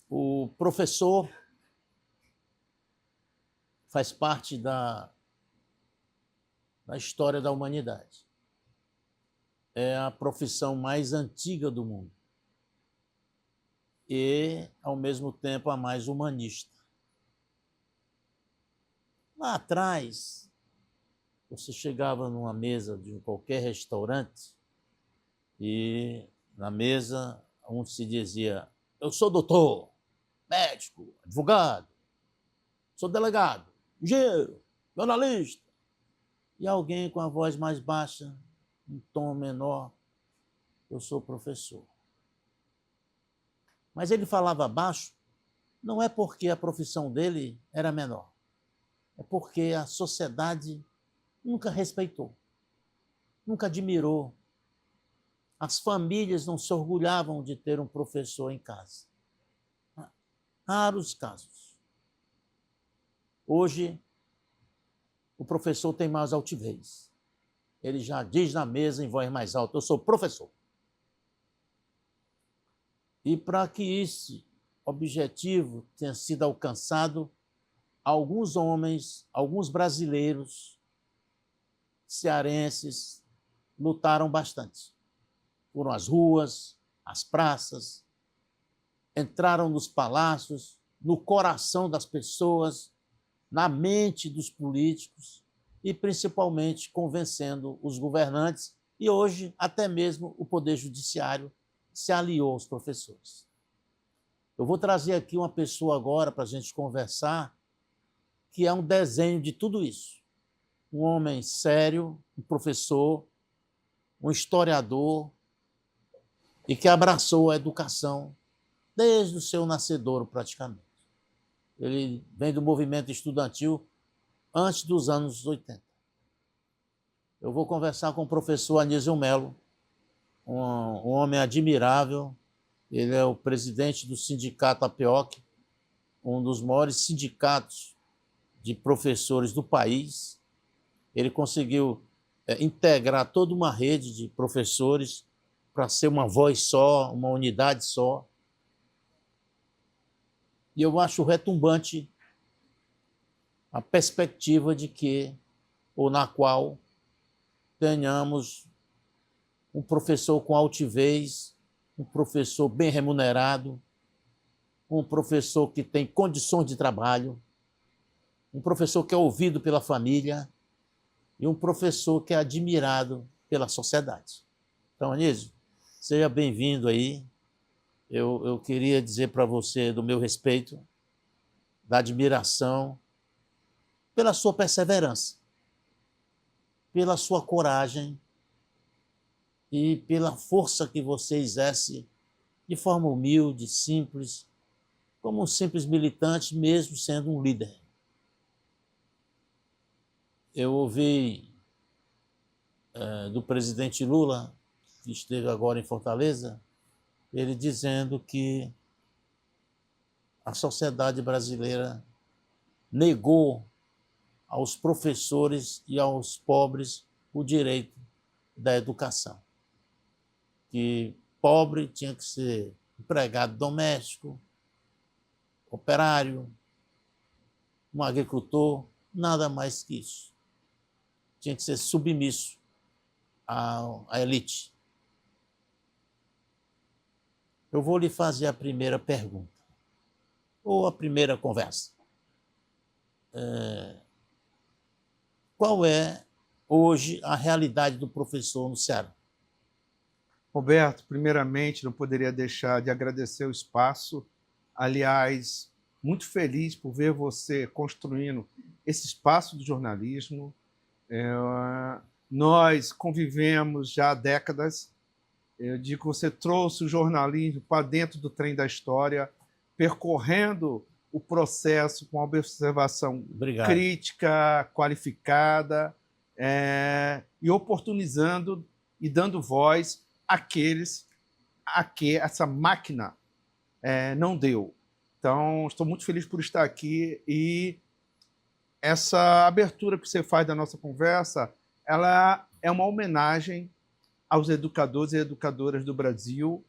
O professor faz parte da história da humanidade. É a profissão mais antiga do mundo e, ao mesmo tempo, a mais humanista. Lá atrás, você chegava numa mesa de qualquer restaurante e na mesa um se dizia: eu sou doutor, médico, advogado, sou delegado, engenheiro, jornalista. E alguém com a voz mais baixa, um tom menor: eu sou professor. Mas ele falava baixo não é porque a profissão dele era menor, é porque a sociedade nunca respeitou, nunca admirou. As famílias não se orgulhavam de ter um professor em casa. Raros casos. Hoje, o professor tem mais altivez. Ele já diz na mesa em voz mais alta: eu sou professor. E para que esse objetivo tenha sido alcançado, alguns homens, alguns brasileiros, cearenses, lutaram bastante. Foram às ruas, às praças, entraram nos palácios, no coração das pessoas, na mente dos políticos e, principalmente, convencendo os governantes e, hoje, até mesmo o Poder Judiciário se aliou aos professores. Eu vou trazer aqui uma pessoa agora para a gente conversar, que é um desenho de tudo isso. Um homem sério, um professor, um historiador, e que abraçou a educação desde o seu nascedouro, praticamente. Ele vem do movimento estudantil antes dos anos 80. Eu vou conversar com o professor Anísio Melo, um homem admirável. Ele é o presidente do sindicato APEOC, um dos maiores sindicatos de professores do país. Ele conseguiu integrar toda uma rede de professores para ser uma voz só, uma unidade só. E eu acho retumbante a perspectiva de que, ou na qual, tenhamos um professor com altivez, um professor bem remunerado, um professor que tem condições de trabalho, um professor que é ouvido pela família e um professor que é admirado pela sociedade. Então, Anísio, seja bem-vindo aí. Eu queria dizer para você do meu respeito, da admiração, pela sua perseverança, pela sua coragem e pela força que você exerce de forma humilde, simples, como um simples militante, mesmo sendo um líder. Eu ouvi do presidente Lula, que esteve agora em Fortaleza, ele dizendo que a sociedade brasileira negou aos professores e aos pobres o direito da educação. Que pobre tinha que ser empregado doméstico, operário, um agricultor, nada mais que isso. Tinha que ser submisso à elite. Eu vou lhe fazer a primeira pergunta, ou a primeira conversa. Qual é, hoje, a realidade do professor no Ceará? Roberto, primeiramente, não poderia deixar de agradecer o espaço. Aliás, muito feliz por ver você construindo esse espaço do jornalismo. Nós convivemos já há décadas. Eu digo que você trouxe o jornalismo para dentro do trem da história, percorrendo o processo com observação crítica, qualificada, e oportunizando e dando voz àqueles a que essa máquina não deu. Então, estou muito feliz por estar aqui, e essa abertura que você faz da nossa conversa, ela é uma homenagem aos educadores e educadoras do Brasil,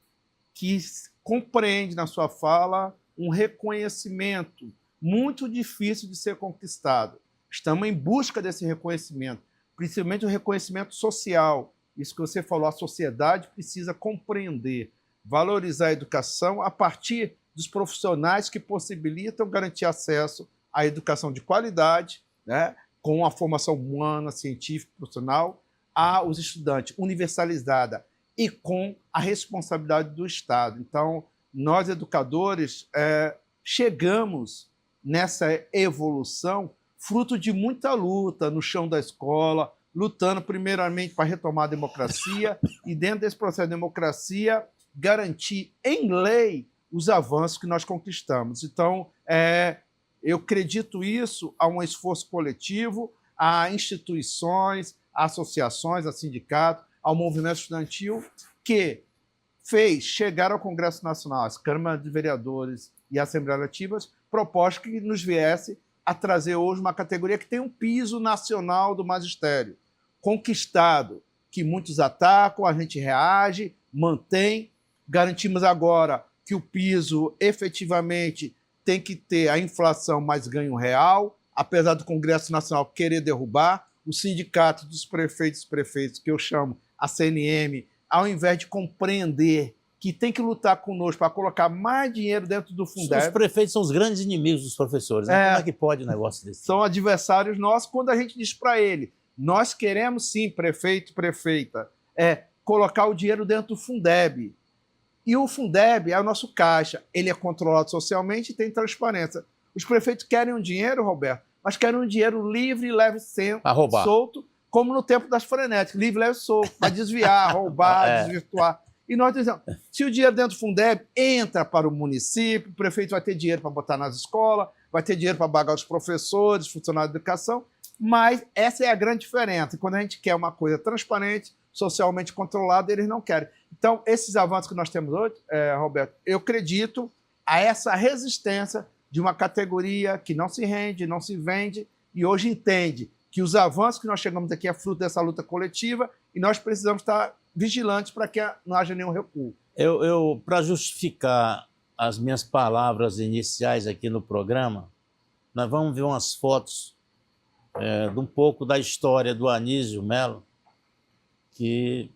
que compreende na sua fala um reconhecimento muito difícil de ser conquistado. Estamos em busca desse reconhecimento, principalmente o reconhecimento social. Isso que você falou, a sociedade precisa compreender, valorizar a educação a partir dos profissionais que possibilitam garantir acesso à educação de qualidade, né, com a formação humana, científica, profissional, aos estudantes, universalizada e com a responsabilidade do Estado. Então, nós, educadores, chegamos nessa evolução fruto de muita luta no chão da escola, lutando primeiramente para retomar a democracia e, dentro desse processo de democracia, garantir em lei os avanços que nós conquistamos. Então, eu acredito isso a um esforço coletivo, a instituições, a associações, a sindicatos, ao movimento estudantil, que fez chegar ao Congresso Nacional, às câmaras de vereadores e assembleias legislativas, propostas que nos viesse a trazer hoje uma categoria que tem um piso nacional do magistério, conquistado, que muitos atacam, a gente reage, mantém. Garantimos agora que o piso efetivamente tem que ter a inflação mais ganho real, apesar do Congresso Nacional querer derrubar. O sindicato dos prefeitos e prefeitos, que eu chamo a CNM, ao invés de compreender que tem que lutar conosco para colocar mais dinheiro dentro do Fundeb. Os prefeitos são os grandes inimigos dos professores, né? Como é que pode um negócio desse? São adversários nossos quando a gente diz para ele, nós queremos sim, prefeito, prefeita, colocar o dinheiro dentro do Fundeb. E o Fundeb é o nosso caixa, ele é controlado socialmente e tem transparência. Os prefeitos querem um dinheiro, Roberto, mas querem um dinheiro livre, leve, solto, como no tempo das frenéticas, livre, leve, solto, para desviar, roubar, desvirtuar. E nós dizemos, se o dinheiro dentro do Fundeb entra para o município, o prefeito vai ter dinheiro para botar nas escolas, vai ter dinheiro para pagar os professores, funcionários de educação, mas essa é a grande diferença. Quando a gente quer uma coisa transparente, socialmente controlada, eles não querem. Então, esses avanços que nós temos hoje, Roberto, eu acredito a essa resistência de uma categoria que não se rende, não se vende, e hoje entende que os avanços que nós chegamos aqui é fruto dessa luta coletiva e nós precisamos estar vigilantes para que não haja nenhum recuo. Para justificar as minhas palavras iniciais aqui no programa, nós vamos ver umas fotos de um pouco da história do Anísio Melo, que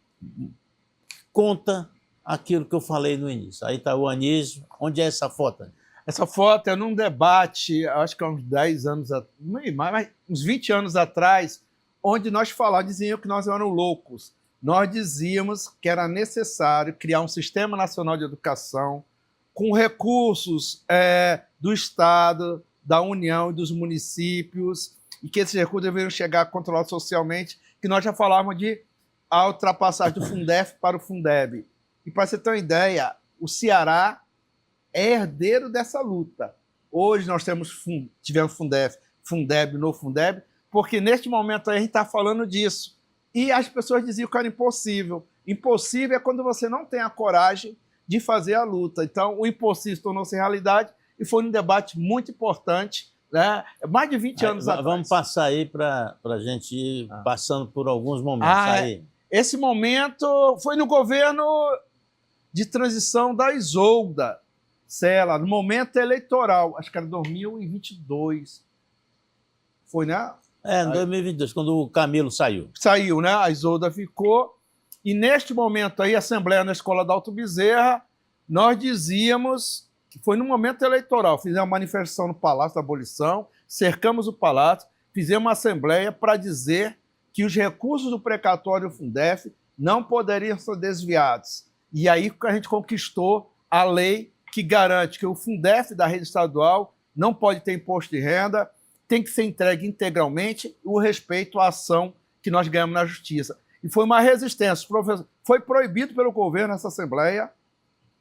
conta aquilo que eu falei no início. Aí está o Anísio. Onde é essa foto? Essa foto é num debate, acho que há uns 10 anos, uns 20 anos atrás, onde nós diziam que nós éramos loucos. Nós dizíamos que era necessário criar um sistema nacional de educação com recursos do Estado, da União e dos municípios, e que esses recursos deveriam chegar controlados socialmente, que nós já falávamos de a ultrapassagem do Fundef para o Fundeb. E para você ter uma ideia, o Ceará é herdeiro dessa luta. Hoje nós tivemos Fundeb, no Fundeb, porque neste momento aí a gente está falando disso. E as pessoas diziam que era impossível. Impossível é quando você não tem a coragem de fazer a luta. Então, o impossível tornou-se realidade e foi um debate muito importante, né? Mais de 20 anos atrás. Vamos passar aí para a gente ir passando por alguns momentos. Aí. Esse momento foi no governo de transição da Isolda Sela, no momento eleitoral, acho que era 2022. Foi, né? Em 2022, quando o Camilo saiu. Saiu, né? A Isolda ficou. E neste momento aí, a Assembleia na Escola da Alto Bezerra, nós dizíamos que foi no momento eleitoral. Fizemos uma manifestação no Palácio da Abolição, cercamos o Palácio, fizemos uma assembleia para dizer que os recursos do precatório Fundef não poderiam ser desviados. E aí a gente conquistou a lei que garante que o Fundef da rede estadual não pode ter imposto de renda, tem que ser entregue integralmente o respeito à ação que nós ganhamos na Justiça. E foi uma resistência. Foi proibido pelo governo essa Assembleia.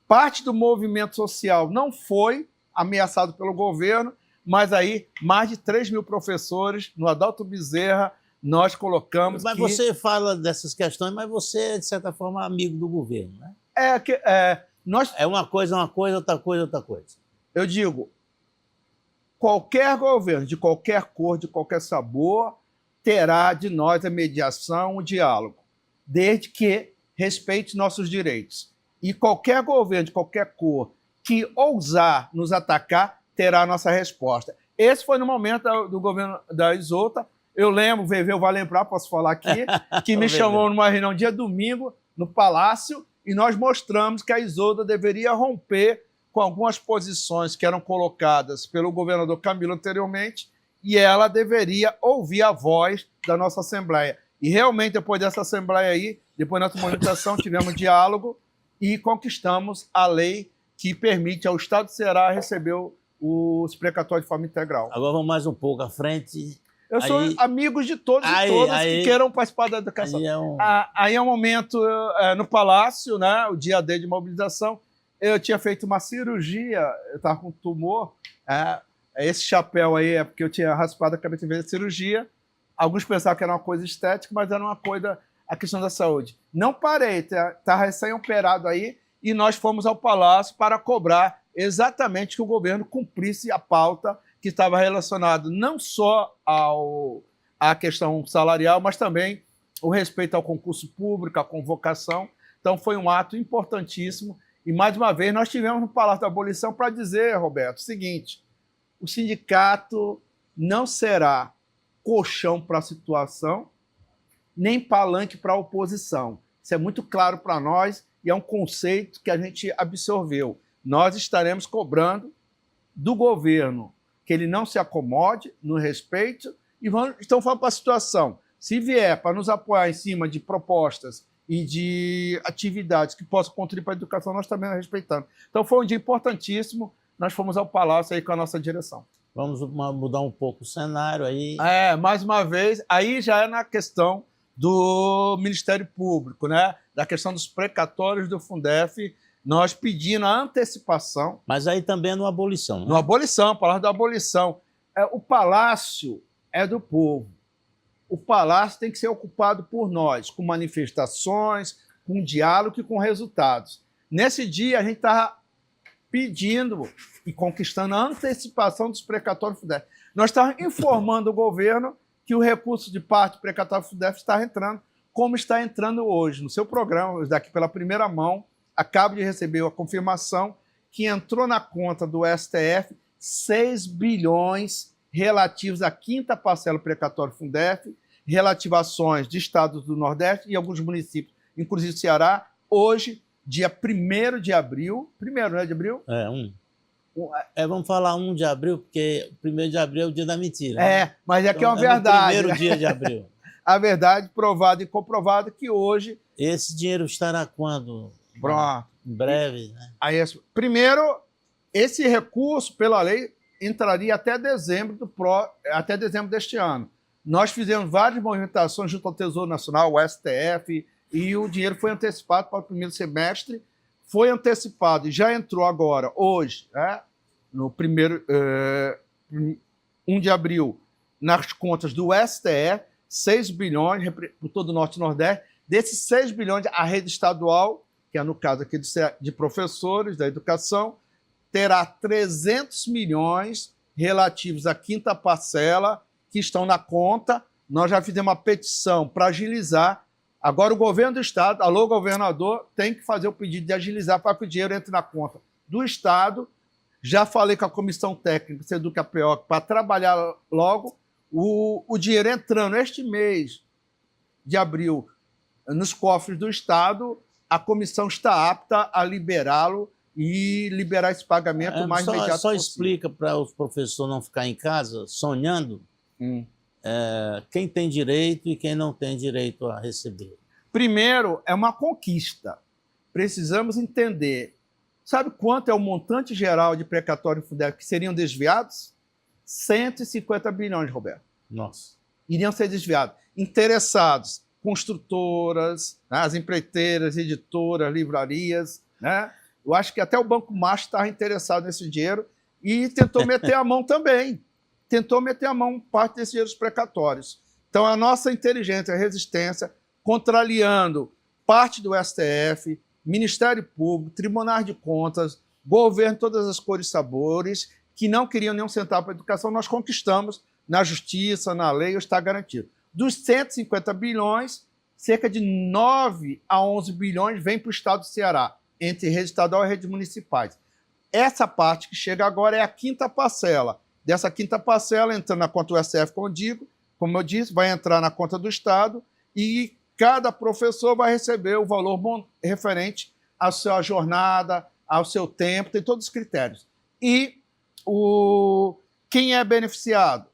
Parte do movimento social não foi ameaçado pelo governo, mas aí mais de 3 mil professores no Adalto Bezerra nós colocamos. Mas você fala dessas questões, mas você é, de certa forma, amigo do governo, né? É uma coisa, outra coisa, outra coisa. Eu digo, qualquer governo, de qualquer cor, de qualquer sabor, terá de nós a mediação, o diálogo, desde que respeite nossos direitos. e qualquer governo de qualquer cor que ousar nos atacar terá a nossa resposta. Esse foi no momento do governo da Isolda. Eu lembro, o Veveu vai lembrar, posso falar aqui, que me chamou numa reunião dia domingo no Palácio e nós mostramos que a Isolda deveria romper com algumas posições que eram colocadas pelo governador Camilo anteriormente e ela deveria ouvir a voz da nossa Assembleia. E realmente, depois dessa Assembleia aí, depois da nossa movimentação, tivemos diálogo e conquistamos a lei que permite ao Estado do Ceará receber os precatórios de forma integral. Agora vamos mais um pouco à frente. Eu sou amigo de todos e todas que queiram participar da educação. Aí é um momento no Palácio, né, o dia D de mobilização, eu tinha feito uma cirurgia, eu estava com tumor, esse chapéu aí é porque eu tinha raspado a cabeça de cirurgia. Alguns pensavam que era uma coisa estética, mas era uma coisa, a questão da saúde. Não parei, tá recém-operado aí, e nós fomos ao Palácio para cobrar exatamente que o governo cumprisse a pauta que estava relacionada não só à questão salarial, mas também o respeito ao concurso público, à convocação. Então foi um ato importantíssimo. E, mais uma vez, nós tivemos no Palácio da Abolição para dizer, Roberto, o seguinte: o sindicato não será colchão para a situação, nem palanque para a oposição. Isso é muito claro para nós e é um conceito que a gente absorveu. Nós estaremos cobrando do governo que ele não se acomode, no respeito, e estão falando para a situação. Se vier para nos apoiar em cima de propostas e de atividades que possam contribuir para a educação, nós também respeitamos. Então foi um dia importantíssimo, nós fomos ao Palácio aí com a nossa direção. Vamos mudar um pouco o cenário aí. Mais uma vez, aí já é na questão do Ministério Público, né? Da questão dos precatórios do Fundef, nós pedindo a antecipação. Mas aí também é no abolição, né? No abolição, Palácio da Abolição. O Palácio é do povo. O Palácio tem que ser ocupado por nós, com manifestações, com diálogo e com resultados. Nesse dia, a gente estava pedindo e conquistando a antecipação dos precatórios Fundef. Nós estávamos informando o governo que o recurso de parte do precatório Fundef está entrando, como está entrando hoje. No seu programa, daqui pela primeira mão, acabo de receber a confirmação que entrou na conta do STF 6 bilhões relativos à quinta parcela do precatório Fundef, relativações de estados do Nordeste e alguns municípios, inclusive o Ceará, hoje, dia 1º de abril, 1º, né, de abril? Vamos falar 1 de abril, porque o 1º de abril é o dia da mentira. Né? Mas aqui então, é uma verdade. É o 1º dia de abril. A verdade provada e comprovada que hoje... Esse dinheiro estará quando? Pronto. Em breve, né? Aí, primeiro, esse recurso, pela lei, entraria até dezembro deste ano. Nós fizemos várias movimentações junto ao Tesouro Nacional, o STF, e o dinheiro foi antecipado para o primeiro semestre, foi antecipado e já entrou agora, hoje, no 1 de abril, nas contas do STF, 6 bilhões por todo o Norte e Nordeste. Desses 6 bilhões, a rede estadual, que é no caso aqui de professores da educação, terá 300 milhões relativos à quinta parcela, que estão na conta. Nós já fizemos uma petição para agilizar. Agora o governo do Estado, alô governador, tem que fazer o pedido de agilizar para que o dinheiro entre na conta do Estado. Já falei com a comissão técnica do SEDUC-APO para trabalhar logo o dinheiro entrando este mês de abril nos cofres do Estado. A comissão está apta a liberá-lo e liberar esse pagamento mais imediato só possível. Explica para os professores não ficarem em casa sonhando quem tem direito e quem não tem direito a receber. Primeiro, é uma conquista. Precisamos entender. Sabe quanto é o montante geral de precatório Fundef que seriam desviados? 150 bilhões, Roberto. Nossa. Iriam ser desviados. Interessados, construtoras, né, as empreiteiras, editoras, livrarias, né? Eu acho que até o Banco Macho estava interessado nesse dinheiro e tentou meter a mão também. Tentou meter a mão parte desses dinheiros precatórios. Então, a nossa inteligência, a resistência, contrariando parte do STF, Ministério Público, Tribunal de Contas, governo, todas as cores e sabores, que não queriam nenhum centavo para a educação, nós conquistamos na justiça, na lei, está garantido. Dos 150 bilhões, cerca de 9 a 11 bilhões vem para o Estado do Ceará. entre rede estadual e redes municipais. Essa parte que chega agora é a quinta parcela. Dessa quinta parcela, entrando na conta do SF, como eu disse, vai entrar na conta do Estado e cada professor vai receber o valor referente à sua jornada, ao seu tempo, tem todos os critérios. E quem é beneficiado?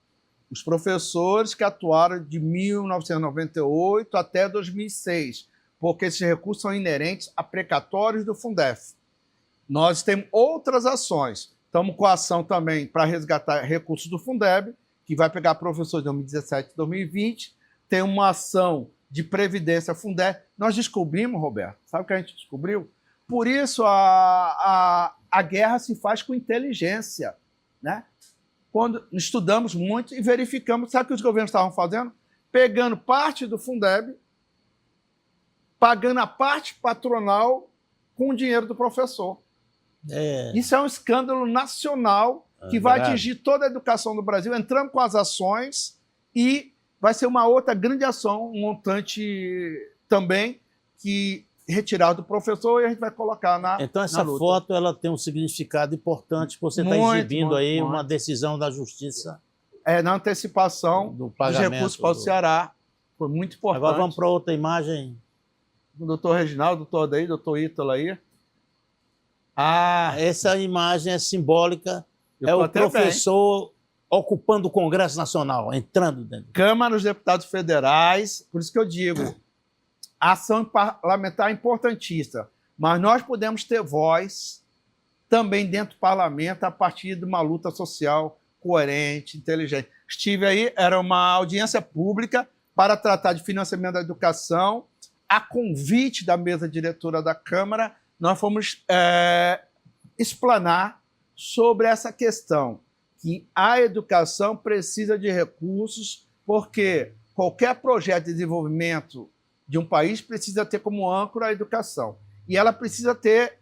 Os professores que atuaram de 1998 até 2006, porque esses recursos são inerentes a precatórios do Fundef. Nós temos outras ações. Estamos com a ação também para resgatar recursos do Fundeb, que vai pegar professores de 2017 e 2020. Tem uma ação de previdência Fundeb. Nós descobrimos, Roberto, sabe o que a gente descobriu? Por isso a guerra se faz com inteligência, né? Quando estudamos muito e verificamos, sabe o que os governos estavam fazendo? Pegando parte do Fundeb, pagando a parte patronal com o dinheiro do professor. Isso é um escândalo nacional que vai atingir toda a educação do Brasil. Entramos com as ações e vai ser uma outra grande ação, um montante também que retirado do professor e a gente vai colocar na Então essa luta. foto ela tem um significado importante, você está exibindo aí uma decisão da Justiça. Na antecipação dos recursos para o Ceará. Foi muito importante. Agora vamos para outra imagem. O doutor Reginaldo, doutor Adair, doutor Ítalo aí. Essa imagem é simbólica. É o professor ocupando o Congresso Nacional, entrando dentro. Câmara dos Deputados Federais, por isso que eu digo, a ação parlamentar é importantíssima, mas nós podemos ter voz também dentro do parlamento a partir de uma luta social coerente, inteligente. Estive aí, era uma audiência pública para tratar de financiamento da educação, a convite da mesa diretora da Câmara, nós fomos explanar sobre essa questão, que a educação precisa de recursos, porque qualquer projeto de desenvolvimento de um país precisa ter como âncora a educação. E ela precisa ter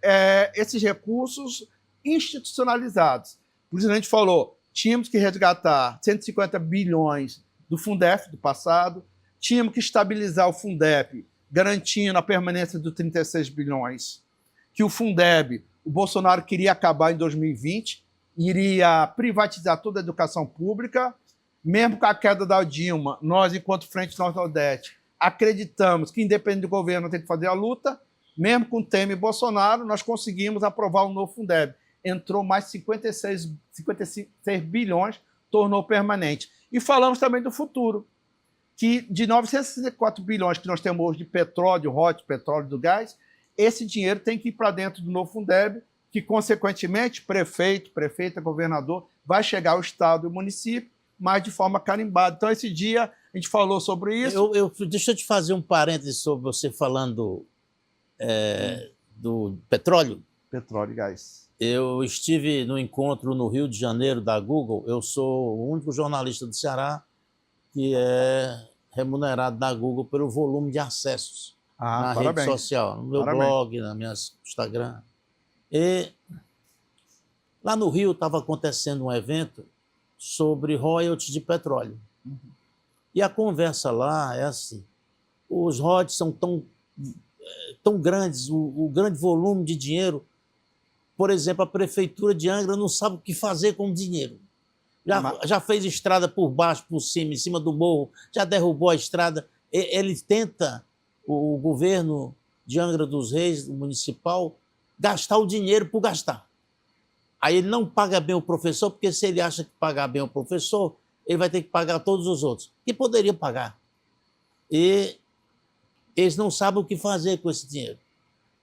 esses recursos institucionalizados. Por isso a gente falou, tínhamos que resgatar 150 bilhões do Fundef do passado, tínhamos que estabilizar o Fundeb, garantindo a permanência dos 36 bilhões, que o Fundeb, o Bolsonaro queria acabar em 2020, iria privatizar toda a educação pública, mesmo com a queda da Dilma, nós, enquanto Frente Norte-Nordeste, acreditamos que, independente do governo, tem que fazer a luta, mesmo com Temer e Bolsonaro, nós conseguimos aprovar um novo Fundeb. Entrou mais 56 bilhões, tornou permanente. E falamos também do futuro, que de 964 bilhões que nós temos hoje de petróleo, royalties, petróleo do gás, esse dinheiro tem que ir para dentro do novo Fundeb, que, consequentemente, prefeito, prefeita, governador, vai chegar ao Estado e ao município, mas de forma carimbada. Então, esse dia, a gente falou sobre isso. Deixa eu te fazer um parênteses sobre você falando do petróleo. Petróleo e gás. Eu estive no encontro no Rio de Janeiro da Google. Eu sou o único jornalista do Ceará que é remunerado da Google pelo volume de acessos na rede social, no meu blog, na minha Instagram. E lá no Rio estava acontecendo um evento sobre royalties de petróleo. E a conversa lá é assim, os royalties são tão grandes, o grande volume de dinheiro, por exemplo, a prefeitura de Angra não sabe o que fazer com o dinheiro. Já fez estrada por baixo, por cima, em cima do morro, já derrubou a estrada. Ele tenta, o governo de Angra dos Reis, o municipal, gastar o dinheiro por gastar. Aí ele não paga bem o professor, porque se ele acha que pagar bem o professor, ele vai ter que pagar todos os outros, que poderiam pagar. E eles não sabem o que fazer com esse dinheiro.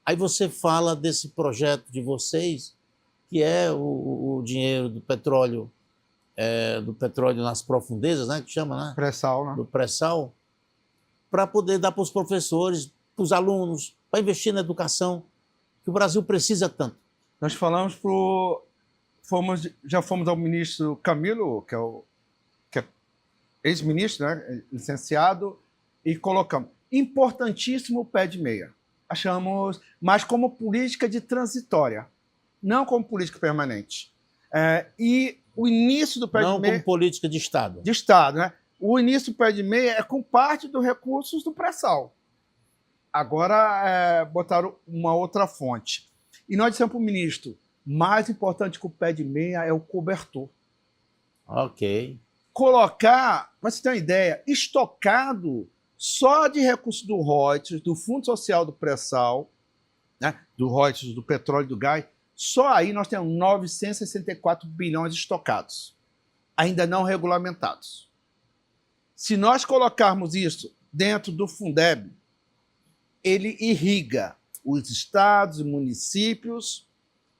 Aí você fala desse projeto de vocês, que é o dinheiro do petróleo nas profundezas, né, que chama, né? Pré-sal, né? Do pré-sal, para poder dar para os professores, para os alunos, para investir na educação, que o Brasil precisa tanto. Nós falamos já fomos ao ministro Camilo, que é ex-ministro, né, licenciado, e colocamos importantíssimo o pé de meia. Achamos, mas como política de transitória, não como política permanente. E o início do pé de meia... Não como política de Estado. De Estado, né? O início do pé de meia é com parte dos recursos do pré-sal. Agora botaram uma outra fonte. E nós dissemos para o ministro, mais importante que o pé de meia é o cobertor. Ok. Colocar, para você ter uma ideia, estocado só de recursos do Reuters, do Fundo Social do Pré-Sal, né, do Reuters, do petróleo e do gás, só aí nós temos 964 bilhões estocados, ainda não regulamentados. Se nós colocarmos isso dentro do Fundeb, ele irriga os estados e municípios,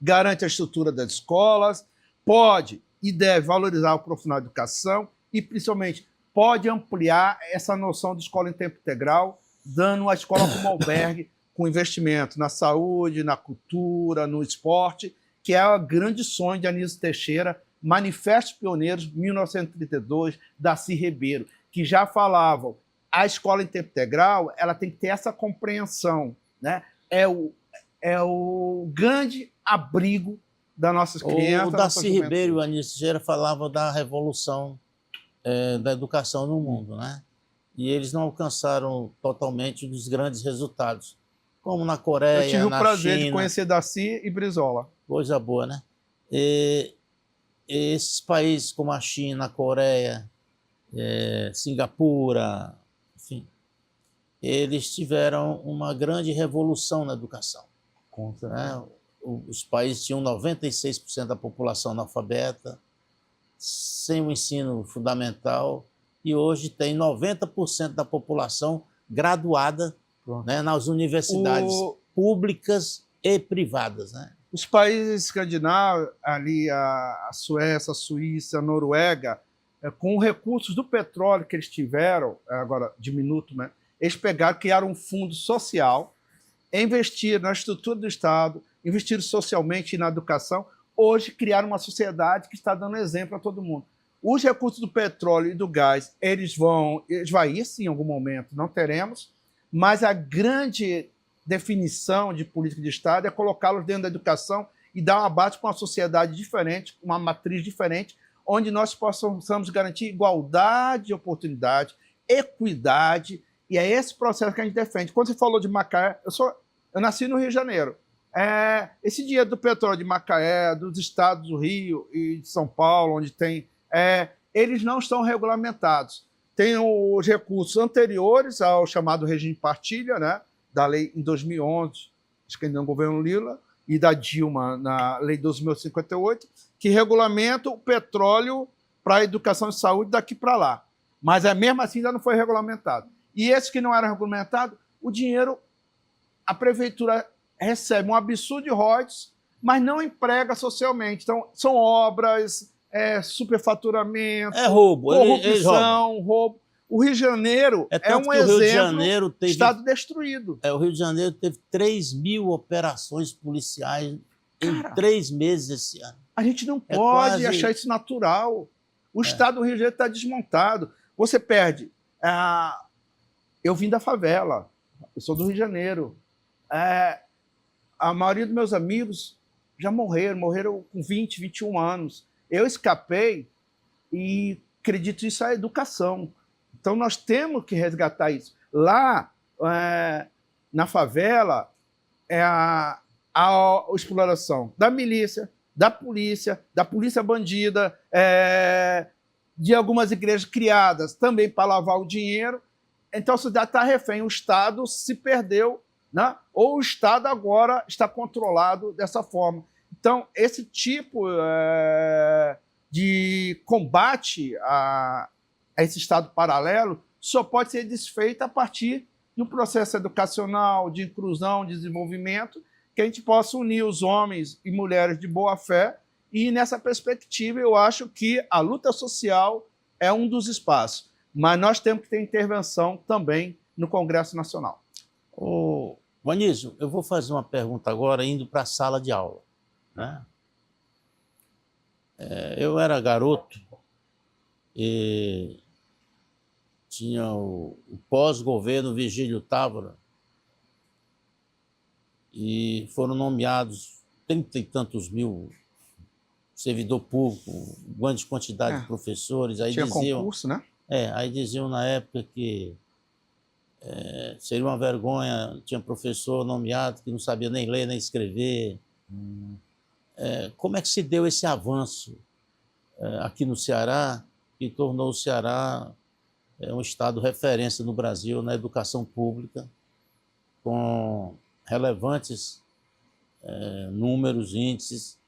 garante a estrutura das escolas, pode e deve valorizar o profissional de educação e, principalmente, pode ampliar essa noção de escola em tempo integral, dando a escola como albergue, com investimento na saúde, na cultura, no esporte, que é o grande sonho de Anísio Teixeira, Manifesto Pioneiros, 1932, Darcy Ribeiro, que já falavam a escola em tempo integral ela tem que ter essa compreensão, né? É o grande abrigo das nossas crianças. O Darcy Ribeiro e o Anísio Teixeira falavam da revolução da educação no mundo, né? E eles não alcançaram totalmente os grandes resultados, como na Coreia, na China. Eu tive o prazer de conhecer Darcy e Brizola. Coisa boa, né? E esses países como a China, a Coreia, Singapura, enfim, eles tiveram uma grande revolução na educação. Né? Os países tinham 96% da população analfabeta, sem o ensino fundamental, e hoje tem 90% da população graduada, né, nas universidades públicas e privadas. Né? Os países escandinavos, ali a Suécia, a Suíça, a Noruega, com recursos do petróleo que eles tiveram, agora diminuto, né, eles pegaram, criaram um fundo social, investiram na estrutura do Estado, investiram socialmente na educação. Hoje criaram uma sociedade que está dando exemplo a todo mundo. Os recursos do petróleo e do gás, eles vão ir sim em algum momento, não teremos, mas a grande definição de política de Estado é colocá-los dentro da educação e dar uma base para uma sociedade diferente, uma matriz diferente, onde nós possamos garantir igualdade de oportunidade, equidade, e é esse processo que a gente defende. Quando você falou de Macaé, eu nasci no Rio de Janeiro. Esse dinheiro do petróleo de Macaé, dos estados do Rio e de São Paulo, onde tem, eles não estão regulamentados. Tem os recursos anteriores ao chamado regime de partilha, né, da lei em 2011, acho que ainda no governo Lula, e da Dilma na lei 12.058, que regulamenta o petróleo para a educação e saúde daqui para lá. Mas mesmo assim ainda não foi regulamentado. E esses que não eram regulamentados, o dinheiro, a prefeitura recebe um absurdo de royalties, mas não emprega socialmente. Então, são obras, superfaturamento, roubo, corrupção, roubo. O Rio de Janeiro é um exemplo de Estado destruído. O Rio de Janeiro teve 3.000 operações policiais em 3 meses esse ano. A gente não pode achar isso natural. O Estado do Rio de Janeiro está desmontado. Você perde. Eu vim da favela, eu sou do Rio de Janeiro. A maioria dos meus amigos já morreram com 20, 21 anos. Eu escapei e acredito isso à educação. Então, nós temos que resgatar isso. Lá, na favela, a exploração da milícia, da polícia bandida, de algumas igrejas criadas também para lavar o dinheiro. Então, a cidade está refém. O Estado se perdeu, né? Ou o Estado agora está controlado dessa forma. Então, esse tipo de combate a esse Estado paralelo só pode ser desfeito a partir de um processo educacional, de inclusão, de desenvolvimento, que a gente possa unir os homens e mulheres de boa fé. E, nessa perspectiva, eu acho que a luta social é um dos espaços. Mas nós temos que ter intervenção também no Congresso Nacional. Anísio, eu vou fazer uma pergunta agora, indo para a sala de aula. Né? Eu era garoto e tinha o pós-governo Virgílio Távora e foram nomeados 30 e tantos mil servidor público, grande quantidade de professores. Aí tinha concurso, né? Aí diziam na época que seria uma vergonha, tinha professor nomeado que não sabia nem ler nem escrever, Como é que se deu esse avanço aqui no Ceará, que tornou o Ceará um estado referência no Brasil na educação pública, com relevantes números, índices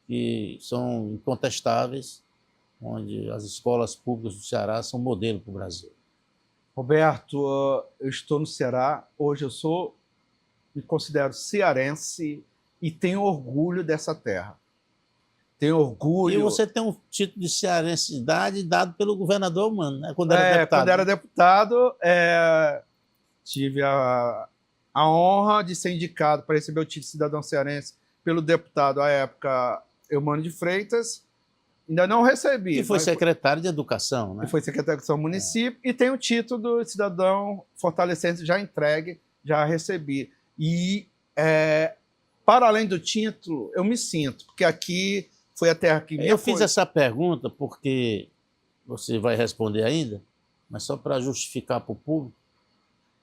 que são incontestáveis, onde as escolas públicas do Ceará são modelo para o Brasil. Roberto, eu estou no Ceará, hoje me considero cearense e tenho orgulho dessa terra. Tenho orgulho... E você tem um título de cearensidade dado pelo governador Mano, né? Quando era deputado. Quando era deputado, tive a honra de ser indicado para receber o título de cidadão cearense pelo deputado, à época, Eumano de Freitas. Ainda não recebi. E foi secretário de Educação, né? E foi secretário de Educação do município. E tem o título de cidadão fortalecense já entregue, já recebi. E, para além do título, eu me sinto, porque aqui foi a terra que me Eu fiz essa pergunta porque você vai responder ainda, mas só para justificar para o público,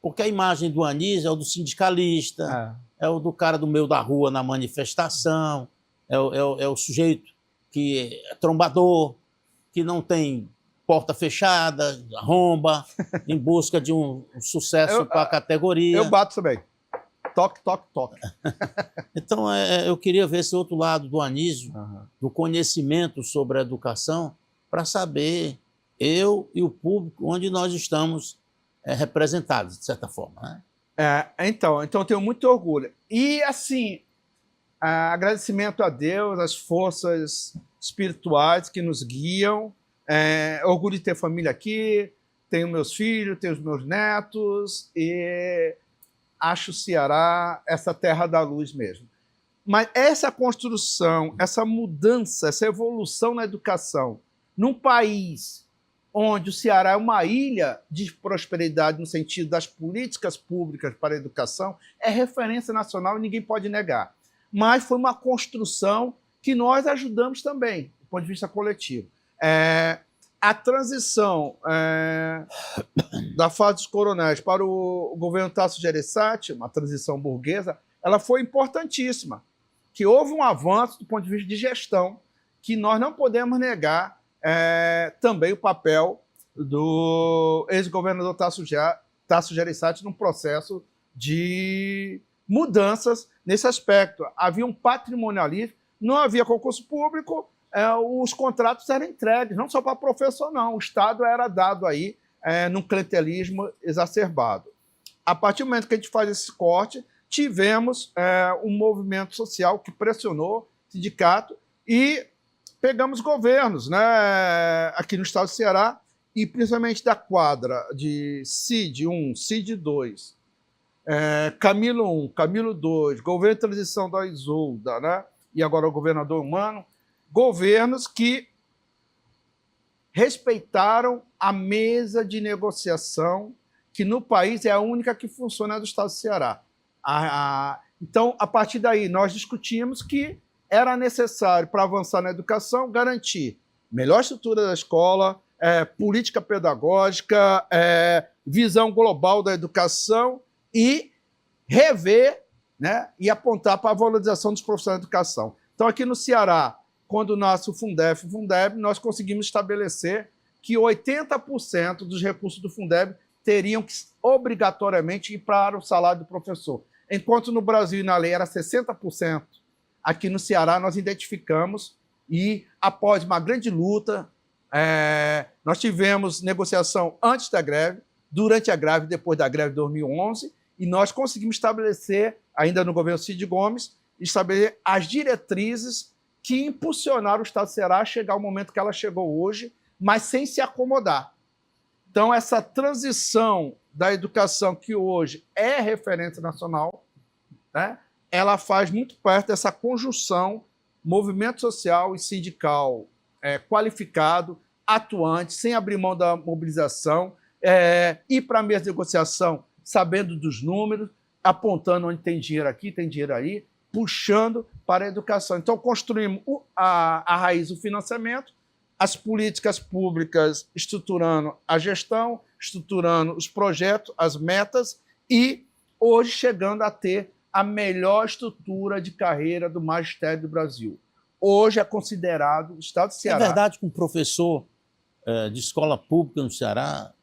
porque a imagem do Anísio é o do sindicalista, é o do cara do meio da rua na manifestação, é o sujeito que é trombador, que não tem porta fechada, arromba, em busca de um sucesso para a categoria. Eu bato também. Toque, toque, toque. Então, eu queria ver esse outro lado do Anísio, do conhecimento sobre a educação, para saber, eu e o público, onde nós estamos representados, de certa forma. Né? Então eu tenho muito orgulho. E, assim, agradecimento a Deus, às forças espirituais que nos guiam. Orgulho de ter família aqui, tenho meus filhos, tenho os meus netos, e acho o Ceará essa terra da luz mesmo. Mas essa construção, essa mudança, essa evolução na educação, num país onde o Ceará é uma ilha de prosperidade no sentido das políticas públicas para a educação, é referência nacional e ninguém pode negar. Mas foi uma construção que nós ajudamos também, do ponto de vista coletivo. A transição da fase dos coronéis para o governo Tasso Gereissati, uma transição burguesa, ela foi importantíssima, que houve um avanço do ponto de vista de gestão, que nós não podemos negar também o papel do ex-governador Tasso Gereissati num processo de mudanças nesse aspecto. Havia um patrimonialismo, não havia concurso público, os contratos eram entregues, não só para professor, não. O Estado era dado aí num clientelismo exacerbado. A partir do momento que a gente faz esse corte, tivemos um movimento social que pressionou o sindicato e pegamos governos, né, aqui no estado do Ceará, e principalmente da quadra de CID 1, CID 2, Camilo 1, Camilo 2, governo de transição da Isolda, né, e agora o governador Humano, governos que respeitaram a mesa de negociação, que no país é a única que funciona do estado do Ceará. Então, a partir daí, nós discutimos que era necessário, para avançar na educação, garantir melhor estrutura da escola, política pedagógica, visão global da educação e rever, né, e apontar para a valorização dos profissionais de educação. Então, aqui no Ceará, quando nasce o Fundef e o Fundeb, nós conseguimos estabelecer que 80% dos recursos do Fundeb teriam que, obrigatoriamente, ir para o salário do professor. Enquanto no Brasil e na lei era 60%, aqui no Ceará nós identificamos e, após uma grande luta, nós tivemos negociação antes da greve, durante a greve e depois da greve de 2011, e nós conseguimos estabelecer, ainda no governo Cid Gomes, estabelecer as diretrizes que impulsionaram o estado do Ceará a chegar ao momento que ela chegou hoje, mas sem se acomodar. Então, essa transição da educação, que hoje é referência nacional, né, ela faz muito parte dessa conjunção movimento social e sindical qualificado, atuante, sem abrir mão da mobilização, ir para a mesa de negociação sabendo dos números, apontando onde tem dinheiro aqui, tem dinheiro aí, puxando para a educação. Então, construímos a raiz do financiamento, as políticas públicas estruturando a gestão, estruturando os projetos, as metas, e hoje chegando a ter a melhor estrutura de carreira do magistério do Brasil. Hoje é considerado o Estado do Ceará. É verdade que um professor de escola pública no Ceará,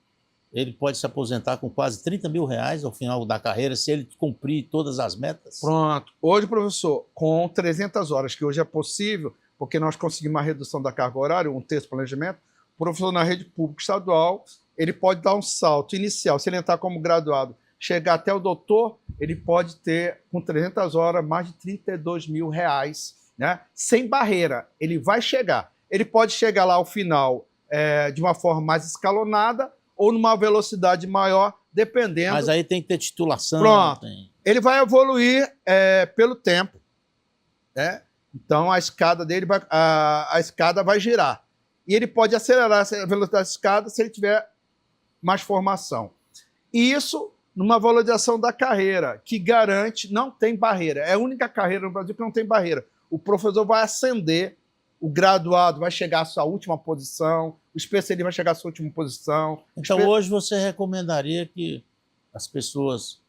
ele pode se aposentar com quase 30 mil reais ao final da carreira, se ele cumprir todas as metas? Pronto. Hoje, professor, com 300 horas, que hoje é possível, porque nós conseguimos uma redução da carga horária, um terço de planejamento, o professor na rede pública estadual, ele pode dar um salto inicial. Se ele entrar como graduado, chegar até o doutor, ele pode ter, com 300 horas, mais de 32 mil reais, né? Sem barreira. Ele vai chegar. Ele pode chegar lá ao final de uma forma mais escalonada ou numa velocidade maior, dependendo... Mas aí tem que ter titulação. Pronto. Tem... Ele vai evoluir pelo tempo, né? Então a escada dele a escada vai girar. E ele pode acelerar a velocidade da escada se ele tiver mais formação. E isso numa valorização da carreira, que garante, não tem barreira. É a única carreira no Brasil que não tem barreira. O professor vai ascender, o graduado vai chegar à sua última posição, o especialista vai chegar à sua última posição. Então hoje você recomendaria que as pessoas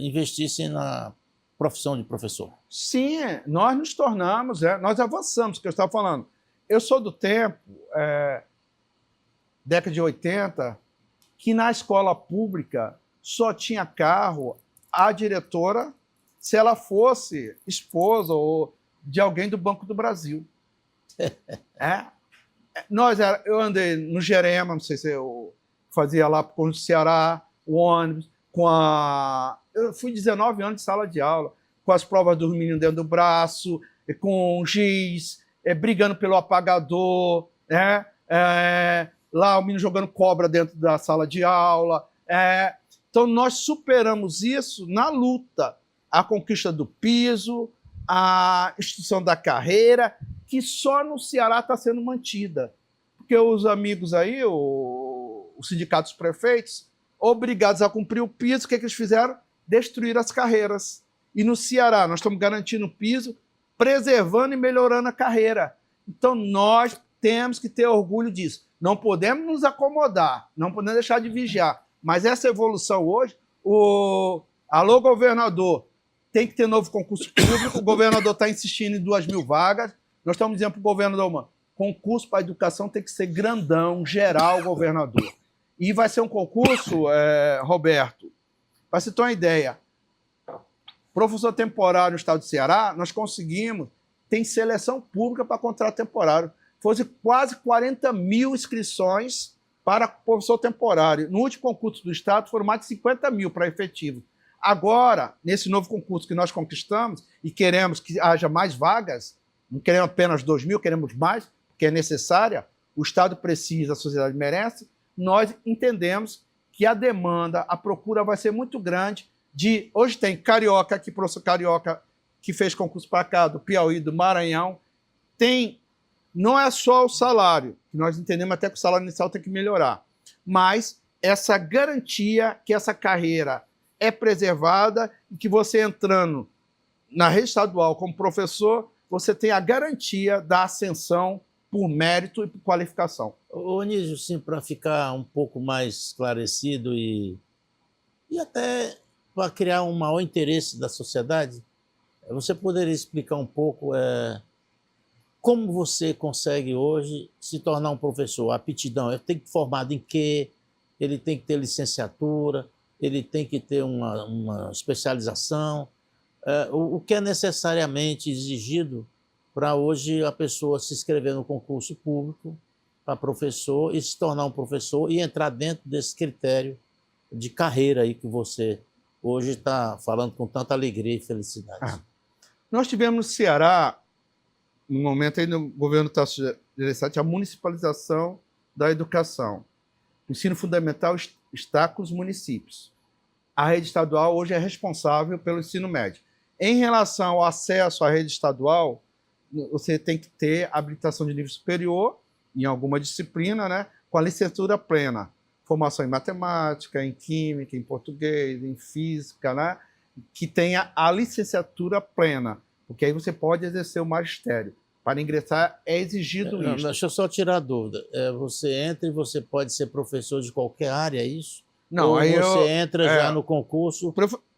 investissem na profissão de professor? Sim, nós nos tornamos, nós avançamos, que eu estava falando. Eu sou do tempo, década de 80, que na escola pública só tinha carro a diretora se ela fosse esposa ou de alguém do Banco do Brasil. Eu andei no Jerema, não sei se eu fazia lá com o Ceará, o ônibus, eu fui 19 anos de sala de aula, com as provas dos meninos dentro do braço, com giz, brigando pelo apagador, lá o menino jogando cobra dentro da sala de aula. Então nós superamos isso na luta, a conquista do piso, a instituição da carreira, que só no Ceará está sendo mantida. Porque os amigos aí, os sindicatos prefeitos, obrigados a cumprir o piso, o que eles fizeram? Destruir as carreiras. E no Ceará, nós estamos garantindo o piso, preservando e melhorando a carreira. Então, nós temos que ter orgulho disso. Não podemos nos acomodar, não podemos deixar de vigiar. Mas essa evolução hoje, alô, governador, tem que ter novo concurso público, o governador está insistindo em 2.000 vagas. Nós estamos dizendo para o governador, mano, concurso para a educação tem que ser grandão, geral, governador. E vai ser um concurso, Roberto, para você ter uma ideia, professor temporário no estado do Ceará, nós conseguimos, tem seleção pública para contrato temporário. Fosse quase 40 mil inscrições para professor temporário. No último concurso do estado foram mais de 50 mil para efetivo. Agora, nesse novo concurso que nós conquistamos e queremos que haja mais vagas, não queremos apenas 2.000, queremos mais, porque é necessária, o Estado precisa, a sociedade merece, nós entendemos que a demanda, a procura vai ser muito grande. Hoje tem carioca, aqui, professor carioca, que fez concurso para cá, do Piauí, do Maranhão. Não é só o salário, que nós entendemos até que o salário inicial tem que melhorar, mas essa garantia que essa carreira é preservada e que você entrando na rede estadual como professor, você tem a garantia da ascensão por mérito e por qualificação. Ô, Anísio, sim, para ficar um pouco mais esclarecido e até para criar um maior interesse da sociedade, você poderia explicar um pouco como você consegue hoje se tornar um professor? A aptidão, ele tem que ser formado em quê? Ele tem que ter licenciatura, ele tem que ter uma especialização. O que é necessariamente exigido para hoje a pessoa se inscrever no concurso público para professor e se tornar um professor e entrar dentro desse critério de carreira aí que você hoje está falando com tanta alegria e felicidade? Nós tivemos no Ceará, no momento aí no governo Tasso Gereissati, a municipalização da educação. O ensino fundamental está com os municípios. A rede estadual hoje é responsável pelo ensino médio. Em relação ao acesso à rede estadual, você tem que ter habilitação de nível superior em alguma disciplina, né, com a licenciatura plena. Formação em matemática, em química, em português, em física, né, que tenha a licenciatura plena, porque aí você pode exercer o magistério. Para ingressar é exigido isso. Deixa eu só tirar a dúvida. Você entra e você pode ser professor de qualquer área, é isso? Não, ou aí você entra já no concurso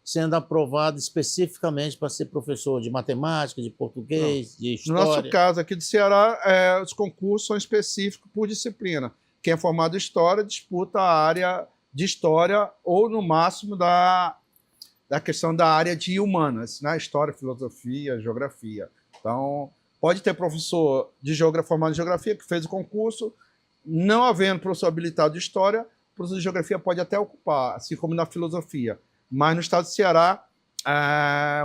sendo aprovado especificamente para ser professor de matemática, de português, de No história. nosso caso aqui do Ceará, os concursos são específicos por disciplina. Quem é formado em História disputa a área de História ou, no máximo, da questão da área de Humanas, né? História, Filosofia, Geografia. Então, pode ter professor formado em Geografia que fez o concurso, não havendo professor habilitado de História, o professor de Geografia pode até ocupar, assim como na Filosofia. Mas no estado do Ceará,